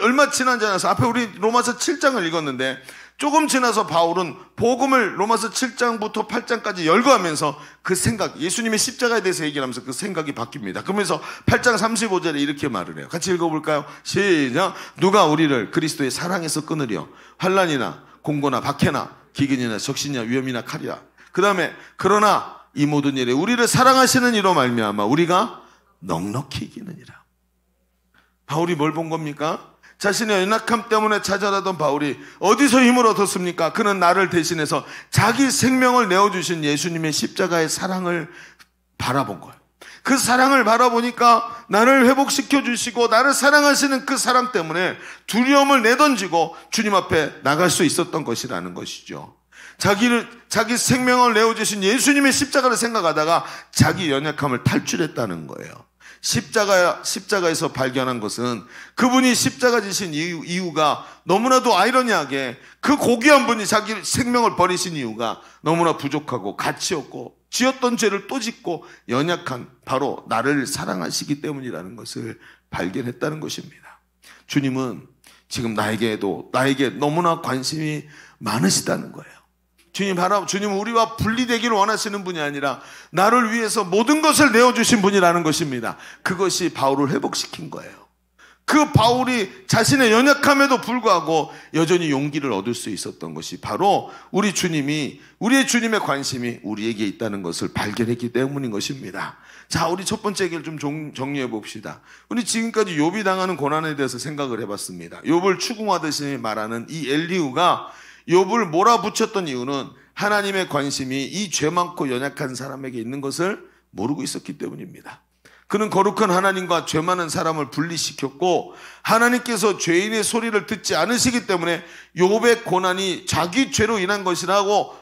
얼마 지나지 않아서 앞에 우리 로마서 7장을 읽었는데 조금 지나서 바울은 복음을 로마서 7장부터 8장까지 열거하면서 그 생각, 예수님의 십자가에 대해서 얘기를 하면서 그 생각이 바뀝니다. 그러면서 8장 35절에 이렇게 말을 해요. 같이 읽어볼까요? 시작. 누가 우리를 그리스도의 사랑에서 끊으려 환난이나 공고나 박해나 기근이나 적신이나 위험이나 칼이라. 그 다음에 그러나 이 모든 일에 우리를 사랑하시는 이로 말미암아 우리가 넉넉히 이기느니라. 바울이 뭘 본 겁니까? 자신의 연약함 때문에 좌절하던 바울이 어디서 힘을 얻었습니까? 그는 나를 대신해서 자기 생명을 내어주신 예수님의 십자가의 사랑을 바라본 거예요. 그 사랑을 바라보니까 나를 회복시켜 주시고 나를 사랑하시는 그 사랑 때문에 두려움을 내던지고 주님 앞에 나갈 수 있었던 것이라는 것이죠. 자기 생명을 내어주신 예수님의 십자가를 생각하다가 자기 연약함을 탈출했다는 거예요. 십자가에서 발견한 것은 그분이 십자가 지신 이유가 너무나도 아이러니하게 그 고귀한 분이 자기 생명을 버리신 이유가 너무나 부족하고 가치 없고 지었던 죄를 또 짓고 연약한 바로 나를 사랑하시기 때문이라는 것을 발견했다는 것입니다. 주님은 지금 나에게 너무나 관심이 많으시다는 거예요. 주님 우리와 분리되기를 원하시는 분이 아니라 나를 위해서 모든 것을 내어주신 분이라는 것입니다. 그것이 바울을 회복시킨 거예요. 그 바울이 자신의 연약함에도 불구하고 여전히 용기를 얻을 수 있었던 것이 바로 우리의 주님의 관심이 우리에게 있다는 것을 발견했기 때문인 것입니다. 자, 우리 첫 번째 얘기를 좀 정리해 봅시다. 우리 지금까지 욥이 당하는 고난에 대해서 생각을 해봤습니다. 욥을 추궁하듯이 말하는 이 엘리후가 욥을 몰아붙였던 이유는 하나님의 관심이 이 죄 많고 연약한 사람에게 있는 것을 모르고 있었기 때문입니다. 그는 거룩한 하나님과 죄 많은 사람을 분리시켰고 하나님께서 죄인의 소리를 듣지 않으시기 때문에 욥의 고난이 자기 죄로 인한 것이라고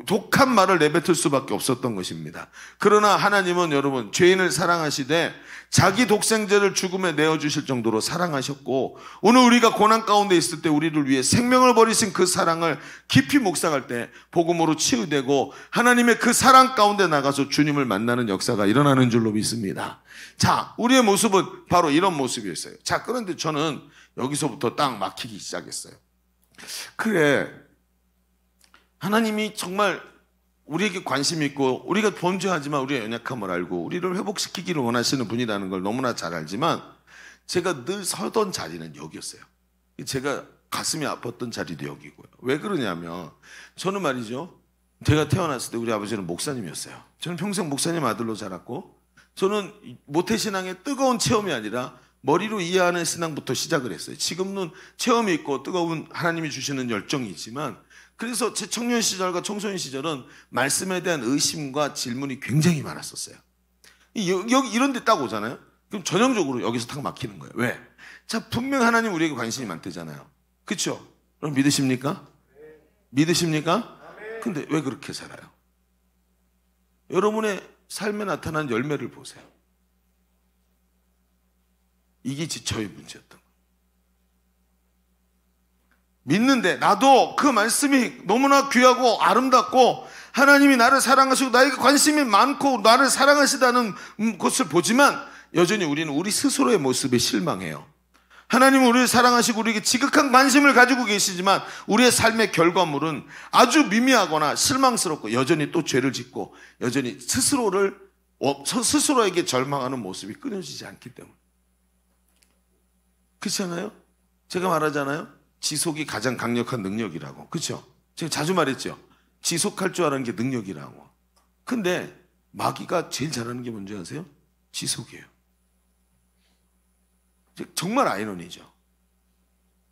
독한 말을 내뱉을 수밖에 없었던 것입니다. 그러나 하나님은 여러분 죄인을 사랑하시되 자기 독생자를 죽음에 내어주실 정도로 사랑하셨고 오늘 우리가 고난 가운데 있을 때 우리를 위해 생명을 버리신 그 사랑을 깊이 묵상할 때 복음으로 치유되고 하나님의 그 사랑 가운데 나가서 주님을 만나는 역사가 일어나는 줄로 믿습니다. 자, 우리의 모습은 바로 이런 모습이었어요. 자, 그런데 저는 여기서부터 딱 막히기 시작했어요. 그래, 하나님이 정말 우리에게 관심이 있고 우리가 범죄하지만 우리의 연약함을 알고 우리를 회복시키기를 원하시는 분이라는 걸 너무나 잘 알지만 제가 늘 서던 자리는 여기였어요. 제가 가슴이 아팠던 자리도 여기고요. 왜 그러냐면 저는 말이죠. 제가 태어났을 때 우리 아버지는 목사님이었어요. 저는 평생 목사님 아들로 자랐고 저는 모태신앙의 뜨거운 체험이 아니라 머리로 이해하는 신앙부터 시작을 했어요. 지금은 체험이 있고 뜨거운 하나님이 주시는 열정이 있지만 그래서 제 청년 시절과 청소년 시절은 말씀에 대한 의심과 질문이 굉장히 많았었어요. 여기 이런 데 딱 오잖아요. 그럼 전형적으로 여기서 딱 막히는 거예요. 왜? 자, 분명 하나님 우리에게 관심이 많대잖아요. 그렇죠? 그럼 믿으십니까? 믿으십니까? 근데 왜 그렇게 살아요? 여러분의 삶에 나타난 열매를 보세요. 이게 저의 문제였던 거예요. 믿는데 나도 그 말씀이 너무나 귀하고 아름답고 하나님이 나를 사랑하시고 나에게 관심이 많고 나를 사랑하시다는 것을 보지만 여전히 우리는 우리 스스로의 모습에 실망해요. 하나님은 우리를 사랑하시고 우리에게 지극한 관심을 가지고 계시지만 우리의 삶의 결과물은 아주 미미하거나 실망스럽고 여전히 또 죄를 짓고 여전히 스스로에게 절망하는 모습이 끊어지지 않기 때문에. 그렇지 않아요? 제가 말하잖아요. 지속이 가장 강력한 능력이라고. 그렇죠? 제가 자주 말했죠. 지속할 줄 아는 게 능력이라고. 근데 마귀가 제일 잘하는 게 뭔지 아세요? 지속이에요. 정말 아이러니죠.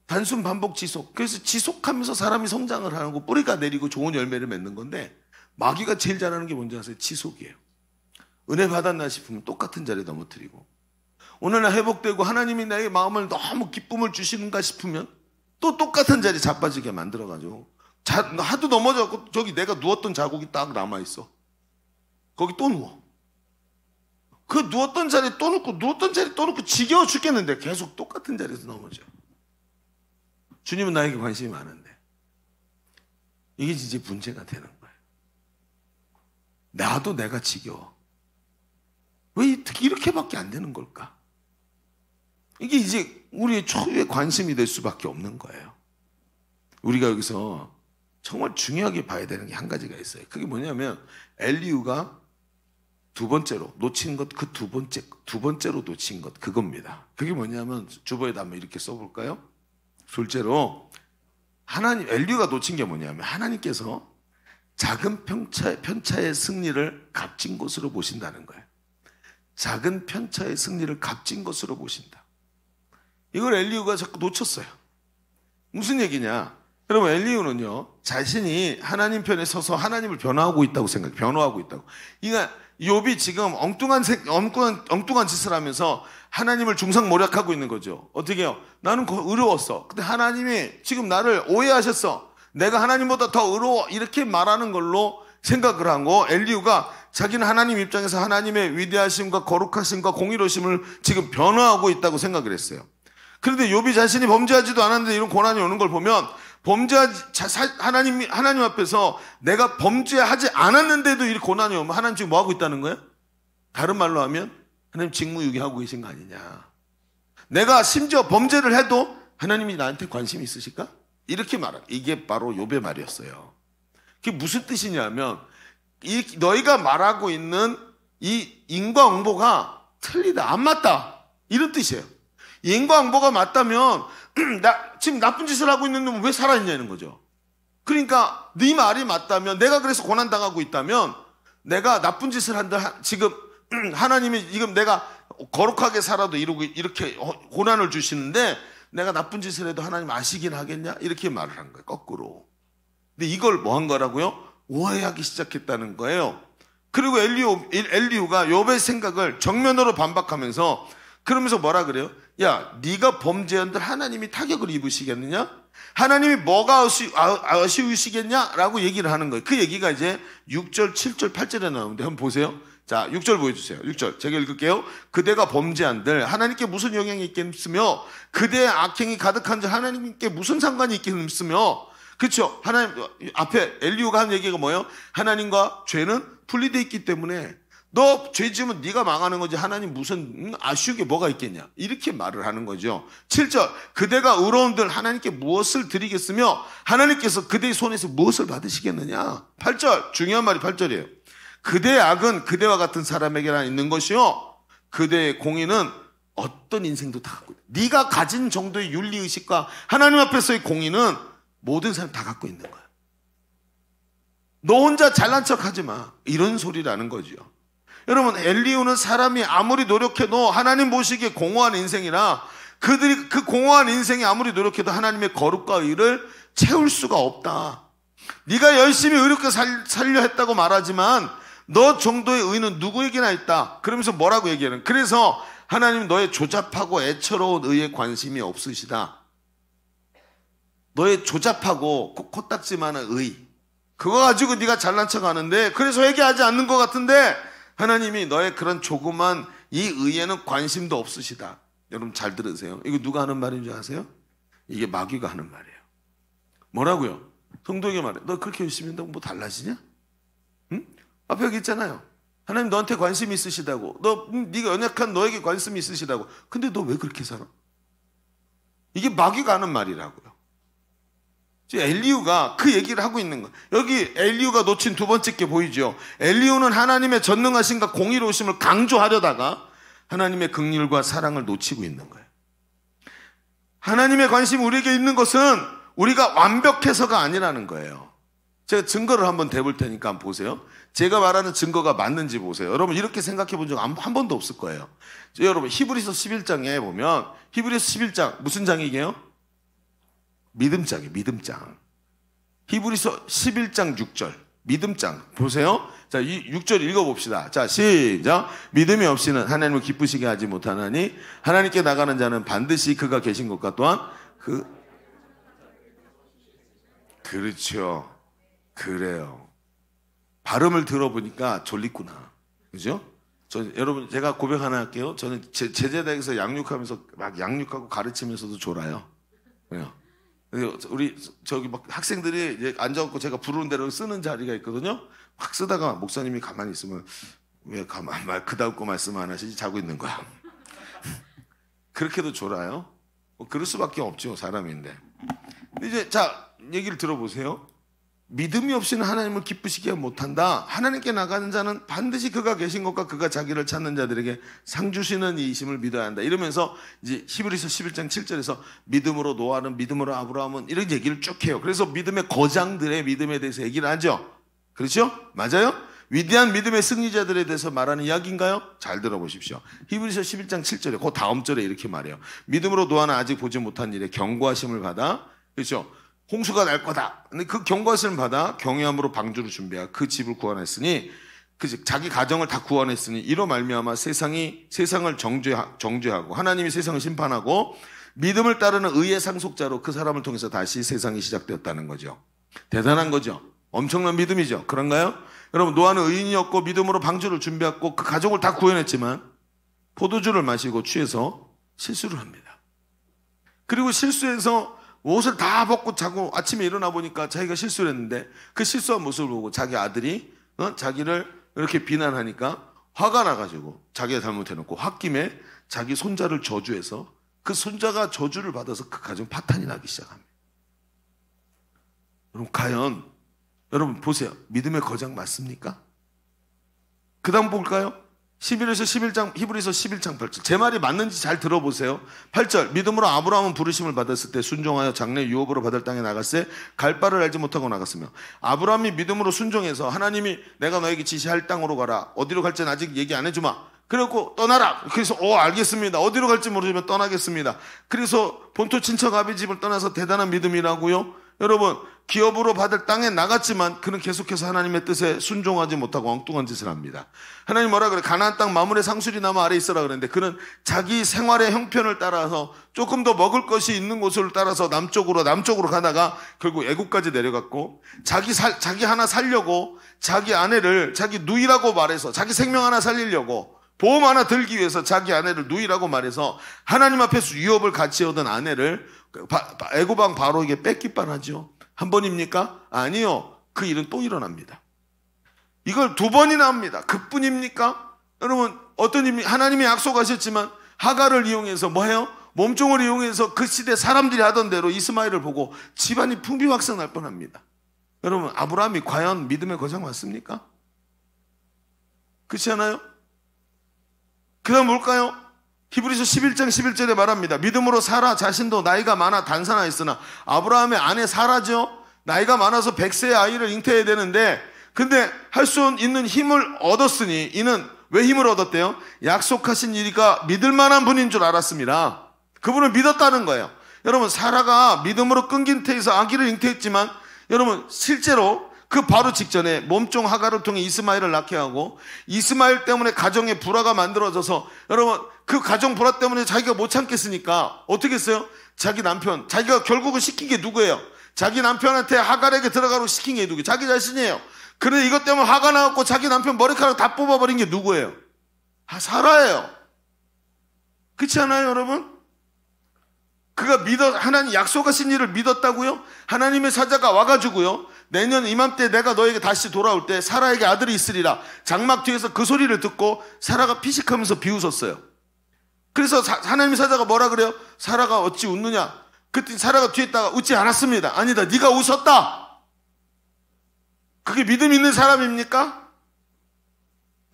단순 반복 지속. 그래서 지속하면서 사람이 성장을 하고 뿌리가 내리고 좋은 열매를 맺는 건데 마귀가 제일 잘하는 게 뭔지 아세요? 지속이에요. 은혜 받았나 싶으면 똑같은 자리에 넘어뜨리고 오늘 회복되고 하나님이 나에게 마음을 너무 기쁨을 주시는가 싶으면 또 똑같은 자리에 자빠지게 만들어가지고 하도 넘어져갖고 저기 내가 누웠던 자국이 딱 남아있어. 거기 또 누워. 그 누웠던 자리에 또 눕고 지겨워 죽겠는데 계속 똑같은 자리에서 넘어져. 주님은 나에게 관심이 많은데 이게 진짜 문제가 되는 거예요. 나도 내가 지겨워. 왜 특히 이렇게밖에 안 되는 걸까? 이게 이제 우리의 초유의 관심이 될 수밖에 없는 거예요. 우리가 여기서 정말 중요하게 봐야 되는 게 한 가지가 있어요. 그게 뭐냐면 엘리후가 두 번째로 놓친 것, 그 두 번째로 놓친 것 그겁니다. 그게 뭐냐면 주보에다 한번 이렇게 써볼까요? 둘째로 엘리후가 놓친 게 뭐냐면 하나님께서 작은 편차의 승리를 값진 것으로 보신다는 거예요. 작은 편차의 승리를 값진 것으로 보신다. 이걸 엘리후가 자꾸 놓쳤어요. 무슨 얘기냐? 여러분 엘리후는요 자신이 하나님 편에 서서 하나님을 변화하고 있다고 변호하고 있다고. 그러니까 욥이 지금 엉뚱한 짓을 하면서 하나님을 중상모략하고 있는 거죠. 어떻게 해요? 나는 의로웠어. 근데 하나님이 지금 나를 오해하셨어. 내가 하나님보다 더 의로워. 이렇게 말하는 걸로 생각을 하고 엘리후가 자기는 하나님 입장에서 하나님의 위대하심과 거룩하심과 공의로우심을 지금 변화하고 있다고 생각을 했어요. 그런데 욥이 자신이 범죄하지도 않았는데 이런 고난이 오는 걸 보면 하나님 앞에서 내가 범죄하지 않았는데도 이 고난이 오면 하나님 지금 뭐 하고 있다는 거예요? 다른 말로 하면 하나님 직무유기하고 계신 거 아니냐. 내가 심지어 범죄를 해도 하나님이 나한테 관심이 있으실까? 이렇게 말해요. 이게 바로 욥의 말이었어요. 그게 무슨 뜻이냐면 너희가 말하고 있는 이 인과응보가 틀리다, 안 맞다, 이런 뜻이에요. 인과응보가 맞다면 지금 나쁜 짓을 하고 있는 놈은 왜 살아있냐는 거죠. 그러니까 네 말이 맞다면, 내가 그래서 고난당하고 있다면, 내가 나쁜 짓을 한다, 지금 하나님이 지금 내가 거룩하게 살아도 이렇게 고난을 주시는데 내가 나쁜 짓을 해도 하나님 아시긴 하겠냐, 이렇게 말을 한 거예요, 거꾸로. 근데 이걸 뭐 한 거라고요? 오해하기 시작했다는 거예요. 그리고 엘리후가 욥의 생각을 정면으로 반박하면서, 그러면서 뭐라 그래요? 야, 네가 범죄한들 하나님이 타격을 입으시겠느냐? 하나님이 뭐가 아쉬우시겠냐? 라고 얘기를 하는 거예요. 그 얘기가 이제 6절, 7절, 8절에 나오는데 한번 보세요. 자, 6절 보여주세요. 6절 제가 읽을게요. 그대가 범죄한들 하나님께 무슨 영향이 있겠으며 그대의 악행이 가득한 자 하나님께 무슨 상관이 있겠으며. 그렇죠? 하나님 앞에 엘리후가 한 얘기가 뭐예요? 하나님과 죄는 분리되어 있기 때문에 너 죄 지으면 네가 망하는 거지 하나님 무슨 아쉬운 게 뭐가 있겠냐, 이렇게 말을 하는 거죠. 7절 그대가 의로운들 하나님께 무엇을 드리겠으며 하나님께서 그대의 손에서 무엇을 받으시겠느냐. 8절 중요한 말이 8절이에요. 그대의 악은 그대와 같은 사람에게나 있는 것이요 그대의 공의는 어떤 인생도 다 갖고 있다. 네가 가진 정도의 윤리의식과 하나님 앞에서의 공의는 모든 사람 다 갖고 있는 거야. 너 혼자 잘난 척하지 마, 이런 소리라는 거죠. 여러분, 엘리후는 사람이 아무리 노력해도 하나님 보시기에 공허한 인생이라 그들이 그 공허한 인생이 아무리 노력해도 하나님의 거룩과 의를 채울 수가 없다. 네가 열심히 의롭게 살려 했다고 말하지만 너 정도의 의는 누구에게나 있다. 그러면서 뭐라고 얘기하는? 그래서 하나님 너의 조잡하고 애처로운 의에 관심이 없으시다. 너의 조잡하고 코딱지 많은 의, 그거 가지고 네가 잘난 척하는데 그래서 회개하지 않는 것 같은데 하나님이 너의 그런 조그만 이 의에는 관심도 없으시다. 여러분 잘 들으세요. 이거 누가 하는 말인 줄 아세요? 이게 마귀가 하는 말이에요. 뭐라고요? 성도에게 말해. 너 그렇게 열심히 한다고 뭐 달라지냐? 응? 앞에 여기 있잖아요. 하나님 너한테 관심이 있으시다고. 네가 연약한 너에게 관심이 있으시다고. 근데 너 왜 그렇게 살아? 이게 마귀가 하는 말이라고요. 엘리후가 그 얘기를 하고 있는 거예요. 여기 엘리후가 놓친 두 번째 게 보이죠. 엘리후는 하나님의 전능하심과 공의로우심을 강조하려다가 하나님의 긍휼과 사랑을 놓치고 있는 거예요. 하나님의 관심이 우리에게 있는 것은 우리가 완벽해서가 아니라는 거예요. 제가 증거를 한번 대볼 테니까 한번 보세요. 제가 말하는 증거가 맞는지 보세요. 여러분 이렇게 생각해 본 적 한 번도 없을 거예요. 여러분 히브리서 11장에 보면, 히브리서 11장 무슨 장이게요? 믿음장이에요. 믿음장. 히브리서 11장 6절 믿음장 보세요. 자, 이 6절 읽어봅시다. 자, 시작. 믿음이 없이는 하나님을 기쁘시게 하지 못하나니 하나님께 나가는 자는 반드시 그가 계신 것과 또한 그렇죠. 그래요. 발음을 들어보니까 졸리구나. 그죠? 여러분 제가 고백 하나 할게요. 저는 제자대학에서 양육하면서 막 양육하고 가르치면서도 졸아요. 그래요. 우리 저기 막 학생들이 이제 앉아갖고 제가 부르는 대로 쓰는 자리가 있거든요. 막 쓰다가 목사님이 가만히 있으면 왜 가만 그다음 거 말씀 안 하시지? 자고 있는 거야. 그렇게도 졸아요? 뭐 그럴 수밖에 없죠, 사람인데. 근데 이제 자 얘기를 들어보세요. 믿음이 없이는 하나님을 기쁘시게 못한다. 하나님께 나가는 자는 반드시 그가 계신 것과 그가 자기를 찾는 자들에게 상 주시는 이심을 믿어야 한다. 이러면서 이제 히브리서 11장 7절에서 믿음으로 노아는, 믿음으로 아브라함은, 이런 얘기를 쭉 해요. 그래서 믿음의 거장들의 믿음에 대해서 얘기를 하죠. 그렇죠? 맞아요? 위대한 믿음의 승리자들에 대해서 말하는 이야기인가요? 잘 들어보십시오. 히브리서 11장 7절에 그 다음 절에 이렇게 말해요. 믿음으로 노아는 아직 보지 못한 일에 경고하심을 받아, 그렇죠? 홍수가 날 거다. 근데 그 경고하심을 받아 경외함으로 방주를 준비하고 그 집을 구원했으니, 자기 가정을 다 구원했으니 이로 말미암아 세상을 정죄하고 하나님이 세상을 심판하고 믿음을 따르는 의의 상속자로 그 사람을 통해서 다시 세상이 시작되었다는 거죠. 대단한 거죠. 엄청난 믿음이죠. 그런가요? 여러분, 노아는 의인이었고 믿음으로 방주를 준비했고 그 가족을 다 구원했지만 포도주를 마시고 취해서 실수를 합니다. 그리고 실수해서 옷을 다 벗고 자고 아침에 일어나 보니까 자기가 실수를 했는데 그 실수한 모습을 보고 자기 아들이 자기를 이렇게 비난하니까 화가 나가지고 자기가 잘못해놓고 홧김에 자기 손자를 저주해서 그 손자가 저주를 받아서 그 가정 파탄이 나기 시작합니다. 그럼 과연 여러분 보세요. 믿음의 거장 맞습니까? 그 다음 볼까요? 11에서 11장, 히브리서 11장 8절. 제 말이 맞는지 잘 들어보세요. 8절. 믿음으로 아브라함은 부르심을 받았을 때 순종하여 장래 유업으로 받을 땅에 나갔을 때 갈 바를 알지 못하고 나갔으며, 아브라함이 믿음으로 순종해서 하나님이 내가 너에게 지시할 땅으로 가라. 어디로 갈지는 아직 얘기 안 해주마. 그래갖고 떠나라. 그래서 알겠습니다. 어디로 갈지 모르지만 떠나겠습니다. 그래서 본토 친척 아비 집을 떠나서 대단한 믿음이라고요. 여러분, 기업으로 받을 땅에 나갔지만 그는 계속해서 하나님의 뜻에 순종하지 못하고 엉뚱한 짓을 합니다. 하나님 뭐라 그래? 가나안 땅 마물의 상수리 나무 아래 있으라 그랬는데 그는 자기 생활의 형편을 따라서 조금 더 먹을 것이 있는 곳을 따라서 남쪽으로 가다가 결국 애국까지 내려갔고, 자기 하나 살려고 자기 아내를 자기 누이라고 말해서 자기 생명 하나 살리려고 보험 하나 들기 위해서 자기 아내를 누이라고 말해서 하나님 앞에서 유업을 같이 얻은 아내를 애고방 바로에게 뺏기만 하죠. 한 번입니까? 아니요. 그 일은 또 일어납니다. 이걸 두 번이나 합니다. 그뿐입니까? 여러분, 어떤 일이 하나님이 약속하셨지만 하갈을 이용해서 뭐해요? 몸종을 이용해서 그 시대 사람들이 하던 대로 이스마엘을 보고 집안이 풍비박산날 뻔합니다. 여러분, 아브라함이 과연 믿음의 거장 맞습니까? 그렇지 않아요? 그 다음 뭘까요? 히브리서 11장 11절에 말합니다. 믿음으로 사라 자신도 나이가 많아 단산하였으나, 아브라함의 아내 사라죠. 나이가 많아서 100세의 아이를 잉태해야 되는데, 근데 할 수 있는 힘을 얻었으니, 이는 왜 힘을 얻었대요? 약속하신 이가 믿을 만한 분인 줄 알았습니다. 그분을 믿었다는 거예요. 여러분, 사라가 믿음으로 끈긴 태에서 아기를 잉태했지만, 여러분 실제로 그 바로 직전에 몸종 하갈을 통해 이스마엘을 낳게 하고, 이스마엘 때문에 가정에 불화가 만들어져서, 여러분 그 가정 불화 때문에 자기가 못 참겠으니까 어떻게 했어요? 자기 남편, 자기가 결국은 시킨 게 누구예요? 자기 남편한테 하갈에게 들어가라고 시킨 게 누구예요? 자기 자신이에요. 그런데 이것 때문에 화가 나갖고 자기 남편 머리카락 다 뽑아버린 게 누구예요? 사라예요. 그렇지 않아요, 여러분? 그가 하나님 약속하신 일을 믿었다고요? 하나님의 사자가 와가지고요, 내년 이맘때 내가 너에게 다시 돌아올 때 사라에게 아들이 있으리라. 장막 뒤에서 그 소리를 듣고 사라가 피식하면서 비웃었어요. 그래서 하나님의 사자가 뭐라 그래요? 사라가 어찌 웃느냐? 그때 사라가 뒤에 있다가 웃지 않았습니다. 아니다, 네가 웃었다. 그게 믿음 있는 사람입니까?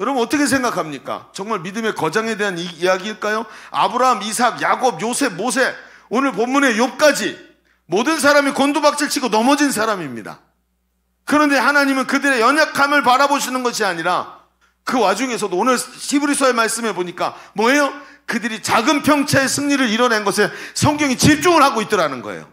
여러분 어떻게 생각합니까? 정말 믿음의 거장에 대한 이야기일까요? 아브라함, 이삭, 야곱, 요셉, 모세, 오늘 본문의 욥까지 모든 사람이 곤두박질 치고 넘어진 사람입니다. 그런데 하나님은 그들의 연약함을 바라보시는 것이 아니라 그 와중에서도 오늘 히브리서의 말씀에 보니까 뭐예요? 그들이 작은 평차의 승리를 이뤄낸 것에 성경이 집중을 하고 있더라는 거예요.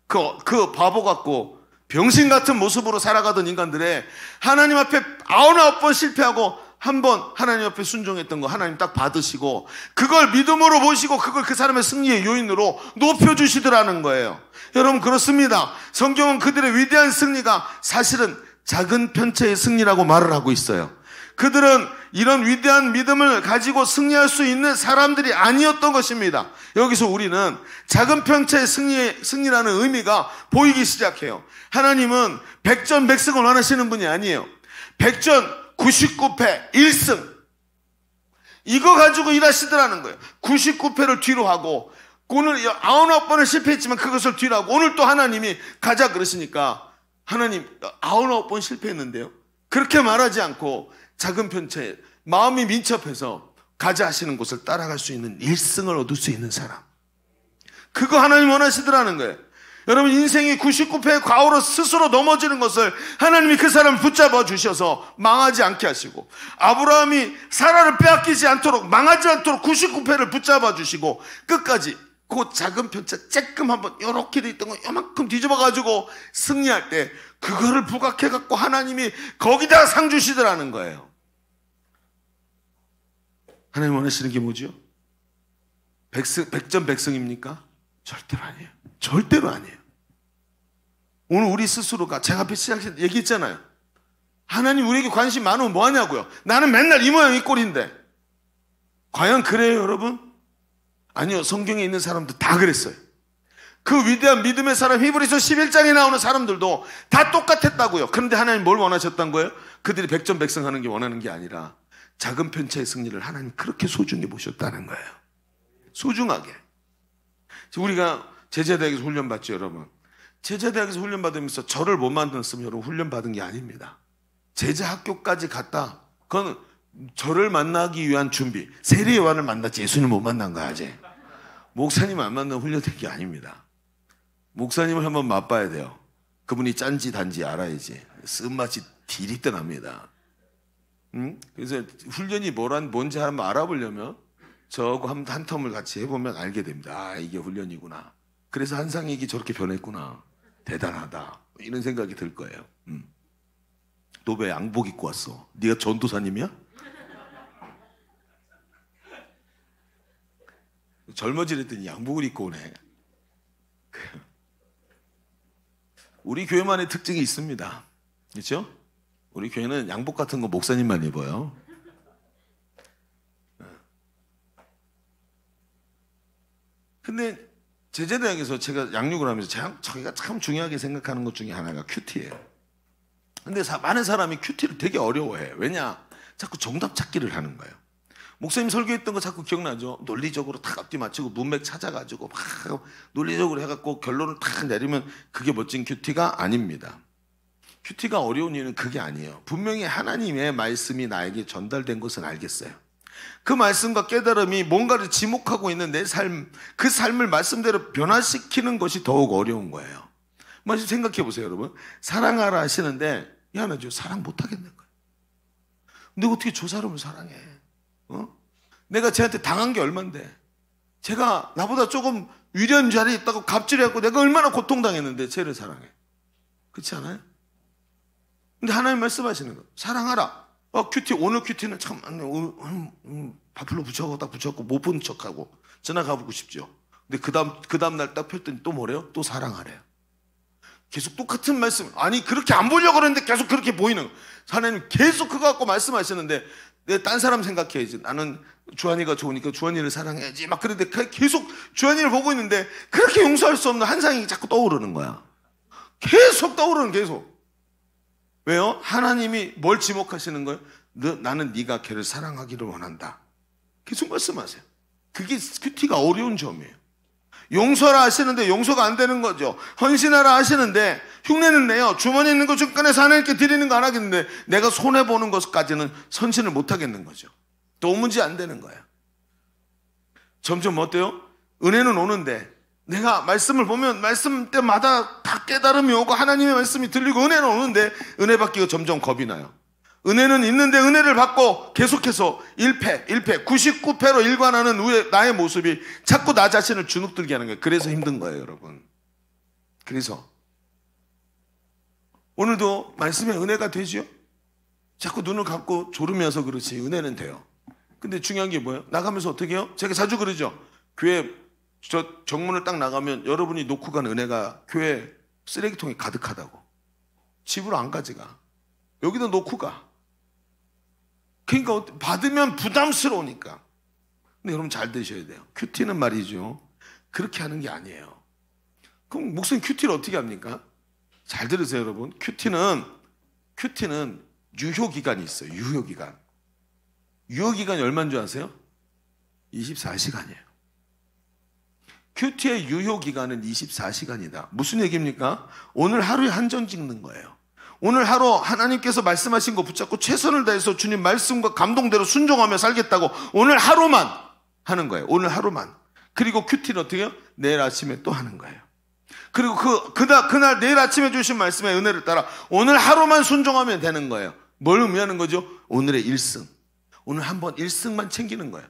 그 바보 같고 병신 같은 모습으로 살아가던 인간들의 하나님 앞에 99번 실패하고 한 번 하나님 앞에 순종했던 거 하나님 딱 받으시고 그걸 믿음으로 보시고 그걸 그 사람의 승리의 요인으로 높여주시더라는 거예요. 여러분 그렇습니다. 성경은 그들의 위대한 승리가 사실은 작은 편차의 승리라고 말을 하고 있어요. 그들은 이런 위대한 믿음을 가지고 승리할 수 있는 사람들이 아니었던 것입니다. 여기서 우리는 작은 편차의 승리라는 의미가 보이기 시작해요. 하나님은 백전백승을 원하시는 분이 아니에요. 100전 99패 1승 이거 가지고 일하시더라는 거예요. 99패를 뒤로 하고 오늘 99번을 실패했지만 그것을 뒤로 하고 오늘 또 하나님이 가자 그러시니까 하나님 99번 실패했는데요, 그렇게 말하지 않고 작은 편차에 마음이 민첩해서 가자 하시는 곳을 따라갈 수 있는 1승을 얻을 수 있는 사람, 그거 하나님 원하시더라는 거예요. 여러분 인생이 99패의 과오로 스스로 넘어지는 것을 하나님이 그 사람을 붙잡아 주셔서 망하지 않게 하시고, 아브라함이 사라를 빼앗기지 않도록 망하지 않도록 99패를 붙잡아 주시고 끝까지 그 작은 편차 쬐끔 한번 요렇게 돼 있던 거 요만큼 뒤집어 가지고 승리할 때 그거를 부각해 갖고 하나님이 거기다 상 주시더라는 거예요. 하나님 원하시는 게 뭐죠? 백전백승입니까? 절대로 아니에요. 절대로 아니에요. 오늘 우리 스스로가 제가 앞에 시작해서 얘기했잖아요. 하나님 우리에게 관심 많으면 뭐 하냐고요. 나는 맨날 이 모양 이 꼴인데. 과연 그래요 여러분? 아니요. 성경에 있는 사람들 다 그랬어요. 그 위대한 믿음의 사람 히브리서 11장에 나오는 사람들도 다 똑같았다고요. 그런데 하나님 뭘 원하셨던 거예요? 그들이 백전백승하는 게 원하는 게 아니라 작은 편차의 승리를 하나님 그렇게 소중히 보셨다는 거예요. 소중하게. 우리가 제자대학에서 훈련받죠 여러분. 제자대학에서 훈련받으면서 저를 못 만들었으면 여러분 훈련받은 게 아닙니다. 제자학교까지 갔다. 그건 저를 만나기 위한 준비. 세례 요한을 만났지 예수님을 못 만난 거야 아직. 목사님 안 만나면 훈련된 게 아닙니다. 목사님을 한번 맛봐야 돼요. 그분이 짠지 단지 알아야지. 쓴맛이 디리떠 납니다. 그래서 훈련이 뭔지 한번 알아보려면 저하고 한 텀을 같이 해보면 알게 됩니다. 아, 이게 훈련이구나. 그래서 한상익이 저렇게 변했구나. 대단하다. 이런 생각이 들 거예요. 너 왜 양복 입고 왔어? 네가 전도사님이야? 젊어지랬더니 양복을 입고 오네. 우리 교회만의 특징이 있습니다. 그렇죠? 우리 교회는 양복 같은 거 목사님만 입어요. 근데 제자대학에서 제가 양육을 하면서 자기가 참 중요하게 생각하는 것 중에 하나가 큐티예요. 근데 많은 사람이 큐티를 되게 어려워해. 왜냐? 자꾸 정답 찾기를 하는 거예요. 목사님 설교했던 거 자꾸 기억나죠? 논리적으로 탁 앞뒤 맞추고 문맥 찾아가지고 막 논리적으로 해갖고 결론을 탁 내리면 그게 멋진 큐티가 아닙니다. 큐티가 어려운 이유는 그게 아니에요. 분명히 하나님의 말씀이 나에게 전달된 것은 알겠어요. 그 말씀과 깨달음이 뭔가를 지목하고 있는 내 삶, 그 삶을 말씀대로 변화시키는 것이 더욱 어려운 거예요. 먼저 생각해 보세요, 여러분. 사랑하라 하시는데 미안하죠. 사랑 못 하겠는 거예요. 근데 어떻게 저 사람을 사랑해? 내가 쟤한테 당한 게 얼만데, 제가 나보다 조금 위대한 자리에 있다고 갑질해갖고 내가 얼마나 고통당했는데 쟤를 사랑해. 그렇지 않아요? 근데 하나님 말씀하시는 거예요. 사랑하라. 큐티, 오늘 큐티는 참, 밥풀로 붙여갖고 못 본 척하고 지나가보고 싶죠. 근데 그 다음날 딱 폈더니 또 뭐래요? 또 사랑하래요. 계속 똑같은 말씀. 아니, 그렇게 안 보려고 그러는데 계속 그렇게 보이는 거예요. 하나님 계속 그거 갖고 말씀하시는데, 내가 딴 사람 생각해야지. 나는 주한이가 좋으니까 주한이를 사랑해야지. 막 그런데 계속 주한이를 보고 있는데, 그렇게 용서할 수 없는 한상이 자꾸 떠오르는 거야. 계속 떠오르는, 계속. 왜요? 하나님이 뭘 지목하시는 거예요? 나는 네가 걔를 사랑하기를 원한다. 계속 말씀하세요. 그게 큐티가 어려운 점이에요. 용서라 하시는데 용서가 안 되는 거죠. 헌신하라 하시는데 흉내는 내요. 주머니에 있는 것 좀 꺼내서 하나님께 드리는 거 안 하겠는데 내가 손해보는 것까지는 선신을 못 하겠는 거죠. 도무지 안 되는 거예요. 점점 어때요? 은혜는 오는데 내가 말씀을 보면 말씀 때마다 다 깨달음이 오고 하나님의 말씀이 들리고 은혜는 오는데 은혜 받기가 점점 겁이 나요. 은혜는 있는데 은혜를 받고 계속해서 1패, 99패로 일관하는 나의 모습이 자꾸 나 자신을 주눅들게 하는 거예요. 그래서 힘든 거예요, 여러분. 그래서 오늘도 말씀의 은혜가 되죠? 자꾸 눈을 감고 졸으면서 그렇지 은혜는 돼요. 근데 중요한 게 뭐예요? 나가면서 어떻게 해요? 제가 자주 그러죠. 교회 저 정문을 딱 나가면 여러분이 놓고 간 은혜가 교회 쓰레기통에 가득하다고. 집으로 안 가져가. 여기다 놓고 가. 그러니까 받으면 부담스러우니까. 근데 여러분 잘 되셔야 돼요. 큐티는 말이죠. 그렇게 하는 게 아니에요. 그럼 목사님 큐티를 어떻게 합니까? 잘 들으세요, 여러분. 큐티는 유효기간이 있어요. 유효기간. 유효기간이 얼마인 줄 아세요? 24시간이에요. 큐티의 유효기간은 24시간이다. 무슨 얘기입니까? 오늘 하루에 한 점 찍는 거예요. 오늘 하루 하나님께서 말씀하신 거 붙잡고 최선을 다해서 주님 말씀과 감동대로 순종하며 살겠다고 오늘 하루만 하는 거예요. 오늘 하루만. 그리고 큐티는 어떻게 해요? 내일 아침에 또 하는 거예요. 그리고 그날 내일 아침에 주신 말씀의 은혜를 따라 오늘 하루만 순종하면 되는 거예요. 뭘 의미하는 거죠? 오늘의 1승. 오늘 한번 1승만 챙기는 거예요.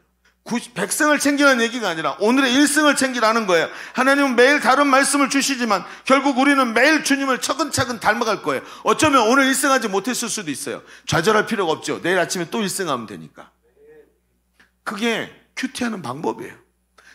100승을 챙기라는 얘기가 아니라 오늘의 1승을 챙기라는 거예요. 하나님은 매일 다른 말씀을 주시지만 결국 우리는 매일 주님을 차근차근 닮아갈 거예요. 어쩌면 오늘 1승하지 못했을 수도 있어요. 좌절할 필요가 없죠. 내일 아침에 또 1승하면 되니까. 그게 큐티하는 방법이에요.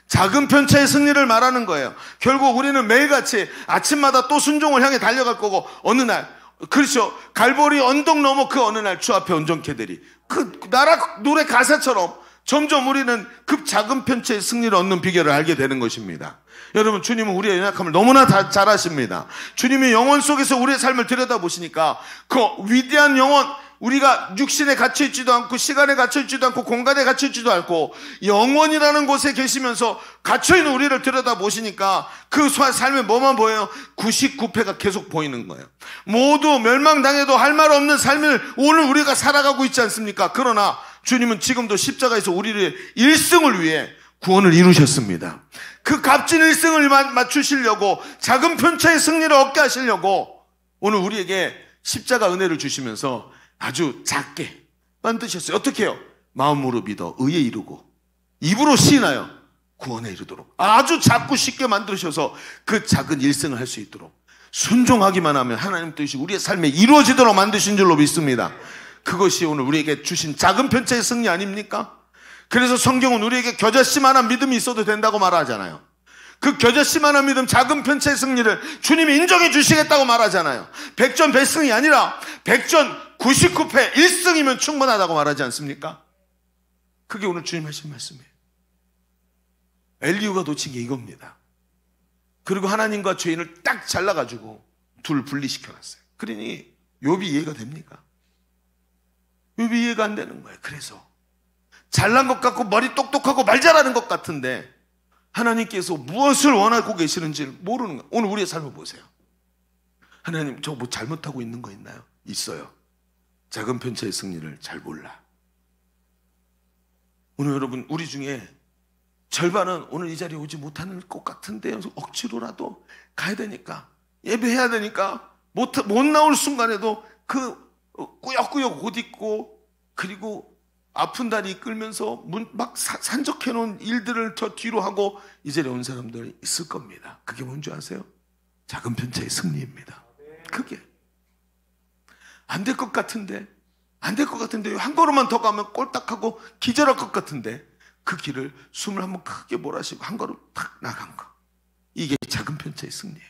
작은 편차의 승리를 말하는 거예요. 결국 우리는 매일같이 아침마다 또 순종을 향해 달려갈 거고 어느 날, 그렇죠, 갈보리 언덕 넘어 그 어느 날 주 앞에 온전케 되리. 그 나라 노래 가사처럼 점점 우리는 급 작은 편차의 승리를 얻는 비결을 알게 되는 것입니다. 여러분, 주님은 우리의 연약함을 너무나 잘 아십니다. 주님이 영혼 속에서 우리의 삶을 들여다보시니까 그 위대한 영혼, 우리가 육신에 갇혀있지도 않고 시간에 갇혀있지도 않고 공간에 갇혀있지도 않고 영원이라는 곳에 계시면서 갇혀있는 우리를 들여다보시니까 그 삶에 뭐만 보여요? 99패가 계속 보이는 거예요. 모두 멸망당해도 할 말 없는 삶을 오늘 우리가 살아가고 있지 않습니까? 그러나 주님은 지금도 십자가에서 우리를 일승을 위해 구원을 이루셨습니다. 그 값진 일승을 맞추시려고 작은 편차의 승리를 얻게 하시려고 오늘 우리에게 십자가 은혜를 주시면서 아주 작게 만드셨어요. 어떻게 해요? 마음으로 믿어 의에 이르고 입으로 시인하여 구원에 이르도록 아주 작고 쉽게 만드셔서 그 작은 일승을 할 수 있도록 순종하기만 하면 하나님 뜻이 우리의 삶에 이루어지도록 만드신 줄로 믿습니다. 그것이 오늘 우리에게 주신 작은 편차의 승리 아닙니까? 그래서 성경은 우리에게 겨자씨만한 믿음이 있어도 된다고 말하잖아요. 그 겨자씨만한 믿음, 작은 편차의 승리를 주님이 인정해 주시겠다고 말하잖아요. 100전 100승이 아니라 100전 99패 1승이면 충분하다고 말하지 않습니까? 그게 오늘 주님 하신 말씀이에요. 엘리후가 놓친 게 이겁니다. 그리고 하나님과 죄인을 딱 잘라가지고 둘 분리시켜놨어요. 그러니 욥이 이해가 됩니까? 욥이 이해가 안 되는 거예요. 그래서 잘난 것 같고 머리 똑똑하고 말 잘하는 것 같은데 하나님께서 무엇을 원하고 계시는지 모르는 거예요. 오늘 우리의 삶을 보세요. 하나님 저 뭐 잘못하고 있는 거 있나요? 있어요. 작은 편차의 승리를 잘 몰라. 오늘 여러분 우리 중에 절반은 오늘 이 자리에 오지 못하는 것 같은데 억지로라도 가야 되니까 예배해야 되니까 못 나올 순간에도 그 꾸역꾸역 옷 입고 그리고 아픈 다리 이끌면서 막 산적해 놓은 일들을 저 뒤로 하고 이 자리에 온 사람들이 있을 겁니다. 그게 뭔지 아세요? 작은 편차의 승리입니다. 그게 안 될 것 같은데 한 걸음만 더 가면 꼴딱하고 기절할 것 같은데 그 길을 숨을 한번 크게 몰아쉬고 한 걸음 탁 나간 거, 이게 작은 편차의 승리예요.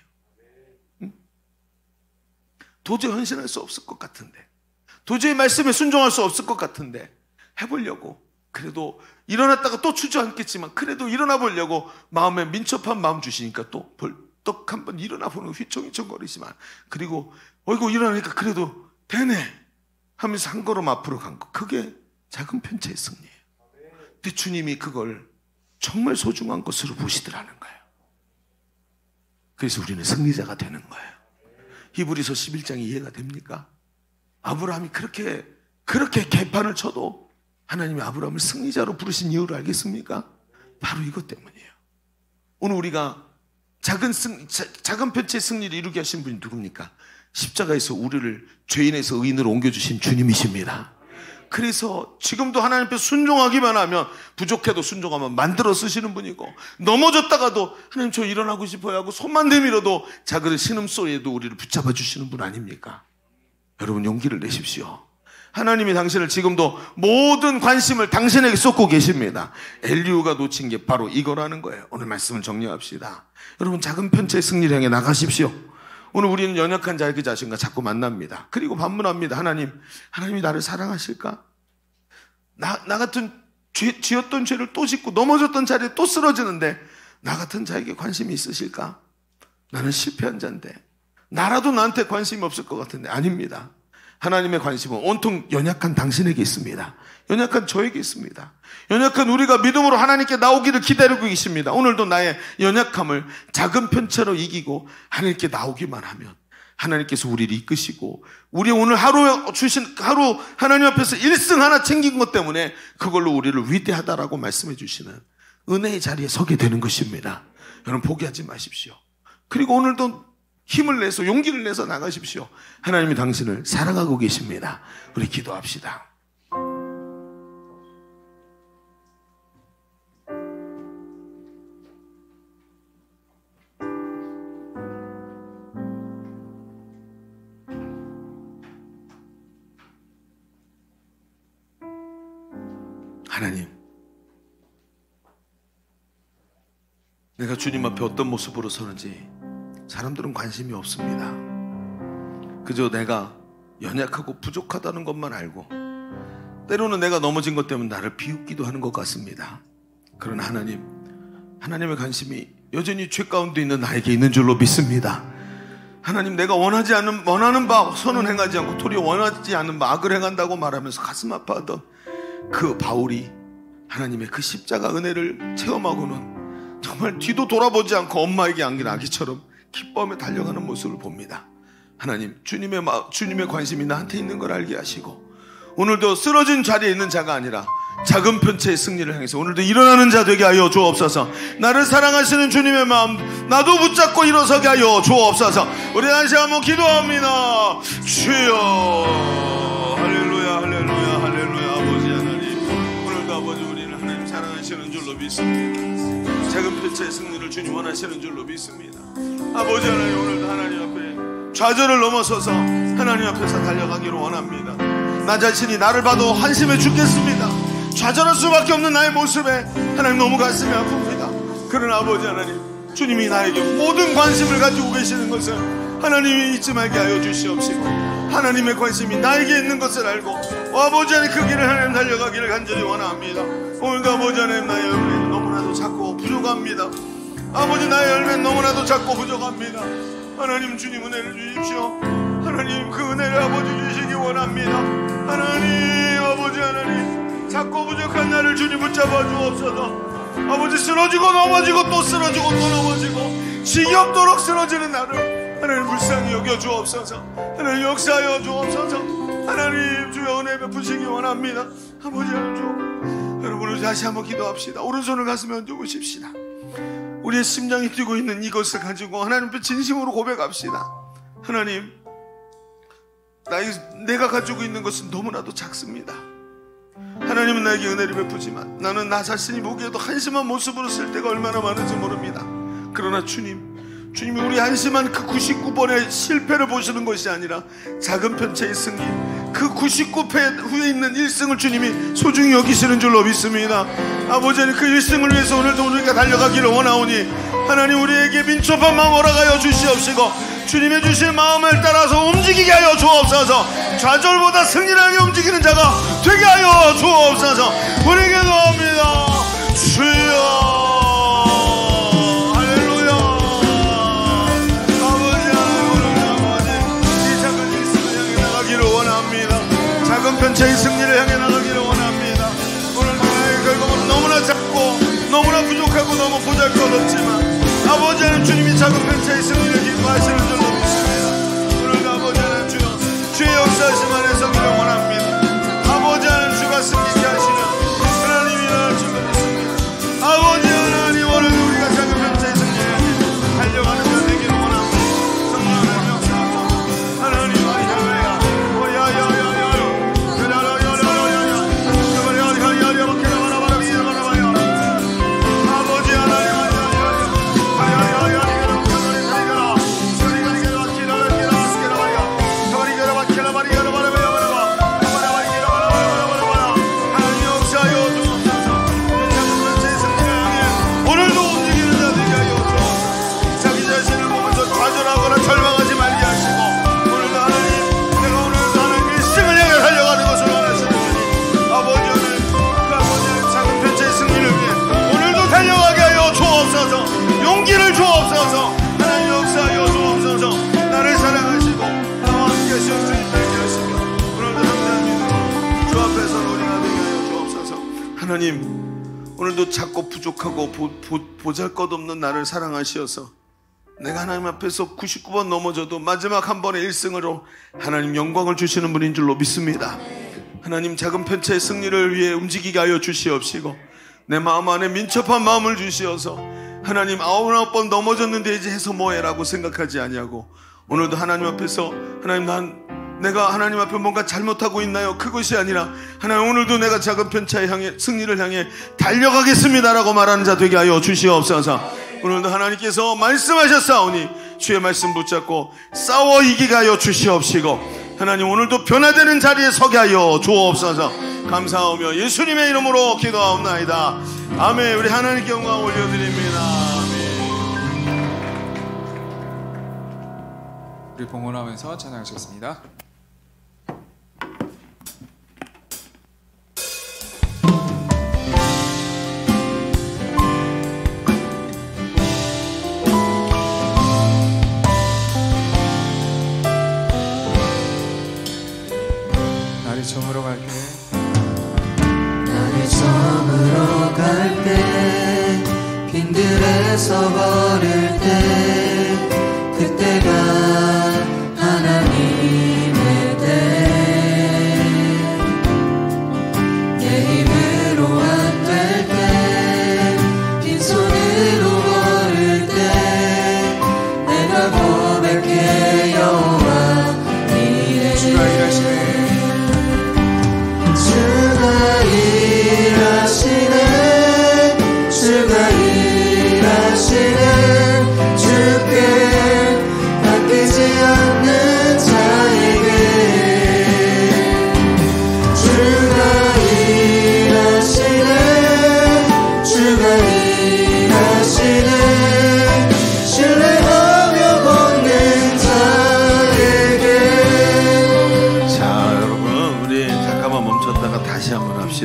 응? 도저히 헌신할 수 없을 것 같은데, 도저히 말씀에 순종할 수 없을 것 같은데 해보려고, 그래도 일어났다가 또 주저앉겠지만 그래도 일어나 보려고 마음에 민첩한 마음 주시니까 또 벌떡 한번 일어나 보는 휘청휘청거리지만, 그리고 어이구 일어나니까 그래도 되네 하면서 한 걸음 앞으로 간 거, 그게 작은 편차의 승리예요. 근데 주님이 그걸 정말 소중한 것으로 보시더라는 거예요. 그래서 우리는 승리자가 되는 거예요. 히브리서 11장이 이해가 됩니까? 아브라함이 그렇게 개판을 쳐도 하나님이 아브라함을 승리자로 부르신 이유를 알겠습니까? 바로 이것 때문이에요. 오늘 우리가 작은 편차의 승리를 이루게 하신 분이 누굽니까? 십자가에서 우리를 죄인에서 의인으로 옮겨주신 주님이십니다. 그래서 지금도 하나님 앞에 순종하기만 하면, 부족해도 순종하면 만들어 쓰시는 분이고, 넘어졌다가도 하나님 저 일어나고 싶어요 하고 손만 내밀어도 작은 신음소리에도 우리를 붙잡아 주시는 분 아닙니까? 여러분 용기를 내십시오. 하나님이 당신을 지금도 모든 관심을 당신에게 쏟고 계십니다. 엘리후가 놓친 게 바로 이거라는 거예요. 오늘 말씀을 정리합시다. 여러분 작은 편차의 승리를 향해 나가십시오. 오늘 우리는 연약한 자기 자신과 자꾸 만납니다. 그리고 반문합니다. 하나님이 나를 사랑하실까? 나 같은 지었던 죄를 또 짓고 넘어졌던 자리에 또 쓰러지는데 나 같은 자에게 관심이 있으실까? 나는 실패한 자인데, 나라도 나한테 관심이 없을 것 같은데. 아닙니다. 하나님의 관심은 온통 연약한 당신에게 있습니다. 연약한 저에게 있습니다. 연약한 우리가 믿음으로 하나님께 나오기를 기다리고 계십니다. 오늘도 나의 연약함을 작은 편차로 이기고 하나님께 나오기만 하면 하나님께서 우리를 이끄시고, 우리 오늘 하루 하나님 앞에서 1승 하나 챙긴 것 때문에 그걸로 우리를 위대하다라고 말씀해 주시는 은혜의 자리에 서게 되는 것입니다. 여러분 포기하지 마십시오. 그리고 오늘도 힘을 내서 용기를 내서 나가십시오. 하나님이 당신을 사랑하고 계십니다. 우리 기도합시다. 하나님, 내가 주님 앞에 어떤 모습으로 서는지 사람들은 관심이 없습니다. 그저 내가 연약하고 부족하다는 것만 알고, 때로는 내가 넘어진 것 때문에 나를 비웃기도 하는 것 같습니다. 그러나 하나님의 관심이 여전히 죄 가운데 있는 나에게 있는 줄로 믿습니다. 하나님, 내가 원하는 바 선은 행하지 않고 도리어 원하지 않는 바 악을 행한다고 말하면서 가슴 아파하던 그 바울이 하나님의 그 십자가 은혜를 체험하고는 정말 뒤도 돌아보지 않고 엄마에게 안긴 아기처럼 기뻐하며 달려가는 모습을 봅니다. 하나님, 주님의 관심이 나한테 있는 걸 알게 하시고, 오늘도 쓰러진 자리에 있는 자가 아니라 작은 편체의 승리를 향해서 오늘도 일어나는 자 되게 하여 주옵소서. 나를 사랑하시는 주님의 마음 나도 붙잡고 일어서게 하여 주옵소서. 우리 다시 한번 기도합니다. 주여, 할렐루야, 할렐루야, 할렐루야. 아버지 하나님, 오늘도 아버지 우리는 하나님 사랑하시는 줄로 믿습니다. 작은 편체의 승리를 주님 원하시는 줄로 믿습니다. 아버지 하나님, 오늘도 하나님 앞에 좌절을 넘어서서 하나님 앞에서 달려가기를 원합니다. 나 자신이 나를 봐도 한심해 죽겠습니다. 좌절할 수밖에 없는 나의 모습에 하나님 너무 가슴이 아픕니다. 그러나 아버지 하나님, 주님이 나에게 모든 관심을 가지고 계시는 것을 하나님이 잊지 말게 하여 주시옵시고, 하나님의 관심이 나에게 있는 것을 알고 아버지 하나님 그 길을 하나님 달려가기를 간절히 원합니다. 오늘도 아버지 하나님, 나의 열매는 너무나도 작고 부족합니다. 아버지, 나의 열매는 너무나도 작고 부족합니다. 하나님, 주님 은혜를 주십시오. 하나님, 그 은혜를 아버지 주시기 원합니다. 하나님, 아버지 하나님, 작고 부족한 나를 주님 붙잡아 주옵소서. 아버지, 쓰러지고 넘어지고 또 쓰러지고 또 넘어지고 지겹도록 쓰러지는 나를 하나님 불쌍히 여겨 주옵소서. 하나님 역사하여 주옵소서. 하나님, 주여 은혜 베푸시기 원합니다. 아버지 하나님, 여러분 다시 한번 기도합시다. 오른손을 가슴에 얹어보십시다. 우리의 심장이 뛰고 있는 이것을 가지고 하나님 앞에 진심으로 고백합시다. 하나님, 내가 가지고 있는 것은 너무나도 작습니다. 하나님은 나에게 은혜를 베푸지만 나는 나 자신이 보기에도 한심한 모습으로 쓸 때가 얼마나 많은지 모릅니다. 그러나 주님이 우리 한심한 그 99번의 실패를 보시는 것이 아니라 작은 편체의 승리, 그 99패 후에 있는 1승을 주님이 소중히 여기시는 줄로 믿습니다. 아버지, 그 1승을 위해서 오늘도 우리가 달려가기를 원하오니 하나님, 우리에게 민첩한 마음 허락하여 주시옵시고 주님의 주신 마음을 따라서 움직이게 하여 주옵소서. 좌절보다 승리를 향해 움직이는 자가 되게 하여 주옵소서. 우리 기도합니다. 주여, 작은 편체의 승리를 향해 나가기를 원합니다. 오늘도 나의 결국은 너무나 작고 너무나 부족하고 너무 보잘것없지만 아버지 하나님, 주님이 작은 편체의 승리를 기뻐하시는 줄로 믿습니다. 오늘도 아버지 하나님, 주의 역사하심 안에 서기를 원합니다. 아버지 하나님, 주가 승리케 하시면 하나님이 일어날 줄로 믿습니다. 아버지 하나님, 오늘도 우리가 작은 편체의 승리를 향해 달려가는 자 되기를 원합니다. 성령의 역사하소. 하나님, 할렐루야. 용기를 주옵소서. 하나님 역사하여 주옵소서. 나를 사랑하시고 나와 함께 하시는 주님 되게 하시며 오늘도 항상 믿음으로 주 앞에서 우리가 되게 하여 주옵소서. 하나님, 오늘도 작고 부족하고 보잘것없는 나를 사랑하시어서 내가 하나님 앞에서 99번 넘어져도 마지막 한 번의 1승으로 하나님 영광을 주시는 분인 줄로 믿습니다. 하나님, 작은 편체의 승리를 위해 움직이게 하여 주시옵시고 내 마음 안에 민첩한 마음을 주시어서 하나님, 99번 넘어졌는데 이제 해서 뭐해라고 생각하지 아니하고 오늘도 하나님 앞에서 하나님, 내가 하나님 앞에 뭔가 잘못하고 있나요? 그것이 아니라 하나님, 오늘도 내가 작은 편차에 향해 승리를 향해 달려가겠습니다라고 말하는 자 되게 하여 주시옵소서. 오늘도 하나님께서 말씀하셨사오니 주의 말씀 붙잡고 싸워 이기게 하여 주시옵시고 하나님, 오늘도 변화되는 자리에 서게 하여 주옵소서. 감사하며 예수님의 이름으로 기도하옵나이다. 아멘. 우리 하나님께 영광 올려드립니다. 아멘. 우리 봉헌하면서 찬양하셨습니다.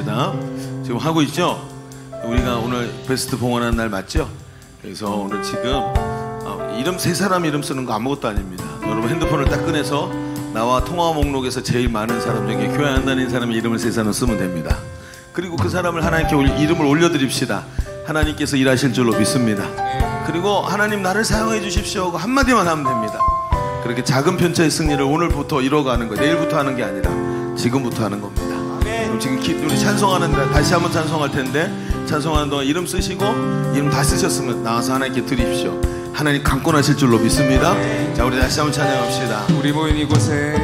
합시다. 지금 하고 있죠? 우리가 오늘 베스트 봉헌하는 날 맞죠? 그래서 오늘 지금 이름 세 사람 이름 쓰는 거 아무것도 아닙니다. 여러분 핸드폰을 딱 꺼내서 나와 통화 목록에서 제일 많은 사람 중에 교회 안 다니는 사람의 이름을 세 사람 쓰면 됩니다. 그리고 그 사람을 하나님께 이름을 올려드립시다. 하나님께서 일하실 줄로 믿습니다. 그리고 하나님 나를 사용해 주십시오 하고 한마디만 하면 됩니다. 그렇게 작은 편차의 승리를 오늘부터 이뤄가는 거예요. 내일부터 하는 게 아니라 지금부터 하는 겁니다. 그럼 지금 우리 찬송하는데 다시 한번 찬송할 텐데 찬송하는 동안 이름 쓰시고 이름 다 쓰셨으면 나와서 하나님께 드립시오. 하나님 강권하실 줄로 믿습니다. 자, 우리 다시 한번 찬양합시다. 우리 모인 이곳에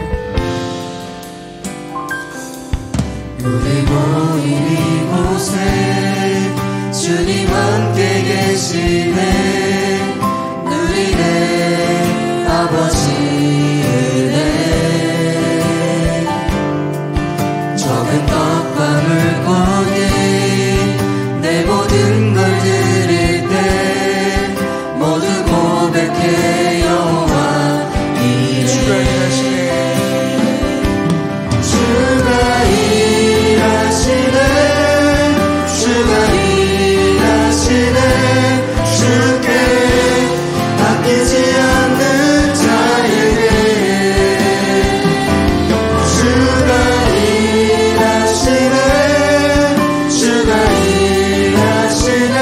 주님 함께 계시네. 누리네 아버지 은혜. 적은 떡과 물고기 내 모든 걸 드릴 때 모두 고백해 여호와 이래. 주가 일하시네. 주가 일하시네. 주께 아끼지 않는 자에게. 주가 일하시네. 주가 일하시네.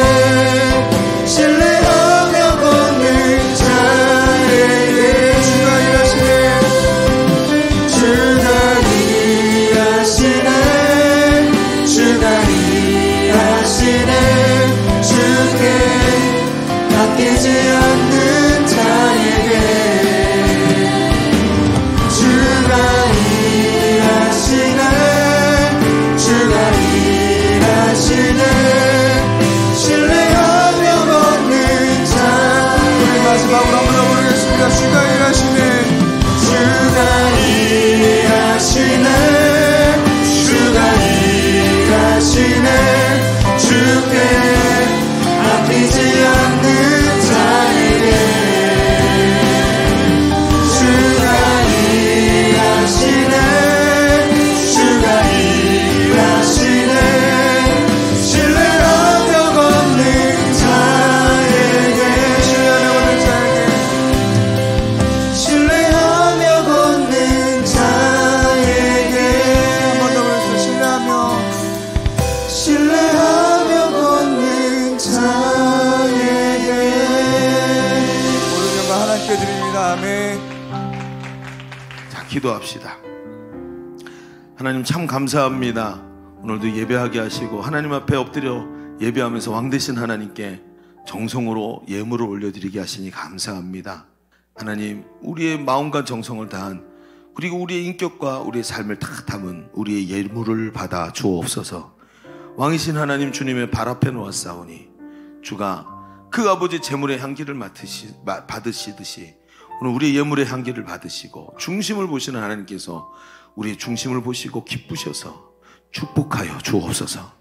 신뢰하며 걷는 자에게. 주가 일하시네. 주가 일하시네. 주가 일하시네. 주께 아끼지 않는 자에게. 주가 일하시네. 주가 일하시네. 신뢰하며 걷는 자. 우리 마지막으로 한번 더 부르겠습니다. 주가 일하시네. 주가 일하시네. 주가 일하시네. 주께 아끼지 않는 자에게. 주가 일하시네. 주가 일하시네. 신뢰하며 걷는 자에게. 신뢰하며 걷는 자에게. 한 번 더 부르겠습니다. 신뢰하며 걷는 자에게. 모든 영광 하나님께 드립니다. 아멘. 자, 기도합시다. 하나님 참 감사합니다. 오늘도 예배하게 하시고 하나님 앞에 엎드려 예배하면서 왕 되신 하나님께 정성으로 예물을 올려드리게 하시니 감사합니다. 하나님, 우리의 마음과 정성을 다한 그리고 우리의 인격과 우리의 삶을 다 담은 우리의 예물을 받아 주옵소서. 왕이신 하나님 주님의 발 앞에 놓았사오니 주가 그 아버지 제물의 향기를 받으시듯이 오늘 우리의 예물의 향기를 받으시고 중심을 보시는 하나님께서 우리의 중심을 보시고 기쁘셔서 축복하여 주옵소서.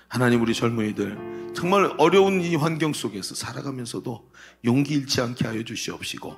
하나님, 우리 젊은이들 정말 어려운 이 환경 속에서 살아가면서도 용기 잃지 않게 하여 주시옵시고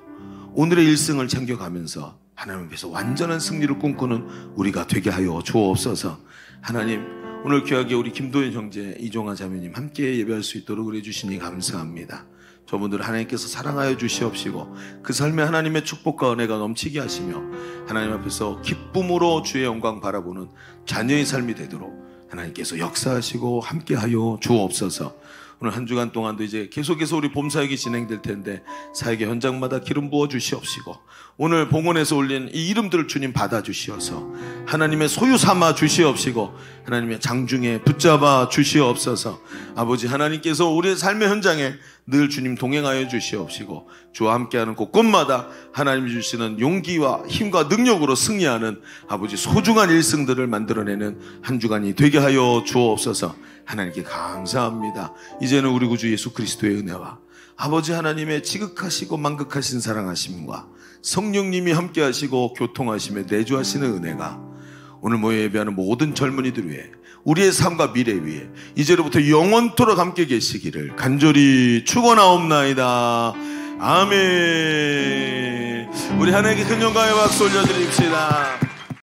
오늘의 일승을 챙겨가면서 하나님 앞에서 완전한 승리를 꿈꾸는 우리가 되게 하여 주옵소서. 하나님, 오늘 귀하게 우리 김도현 형제, 이종아 자매님 함께 예배할 수 있도록 그래 주시니 감사합니다. 저분들 하나님께서 사랑하여 주시옵시고 그 삶에 하나님의 축복과 은혜가 넘치게 하시며 하나님 앞에서 기쁨으로 주의 영광 바라보는 자녀의 삶이 되도록 하나님께서 역사하시고 함께하여 주옵소서. 오늘 한 주간 동안도 이제 계속해서 우리 봄사역이 진행될 텐데 사역의 현장마다 기름 부어 주시옵시고 오늘 봉헌에서 올린 이 이름들을 주님 받아 주시어서 하나님의 소유 삼아 주시옵시고 하나님의 장중에 붙잡아 주시옵소서. 아버지 하나님께서 우리의 삶의 현장에 늘 주님 동행하여 주시옵시고 주와 함께하는 곳곳마다 하나님 주시는 용기와 힘과 능력으로 승리하는 아버지 소중한 일승들을 만들어내는 한 주간이 되게 하여 주옵소서. 하나님께 감사합니다. 이제는 우리 구주 예수 그리스도의 은혜와 아버지 하나님의 지극하시고 만극하신 사랑하심과 성령님이 함께하시고 교통하심에 내주하시는 은혜가 오늘 모여 예배하는 모든 젊은이들 위해 우리의 삶과 미래 위에 이제로부터 영원토록 함께 계시기를 간절히 축원하옵나이다. 아멘. 우리 하나님께 큰 영광의 박수 올려드립시다.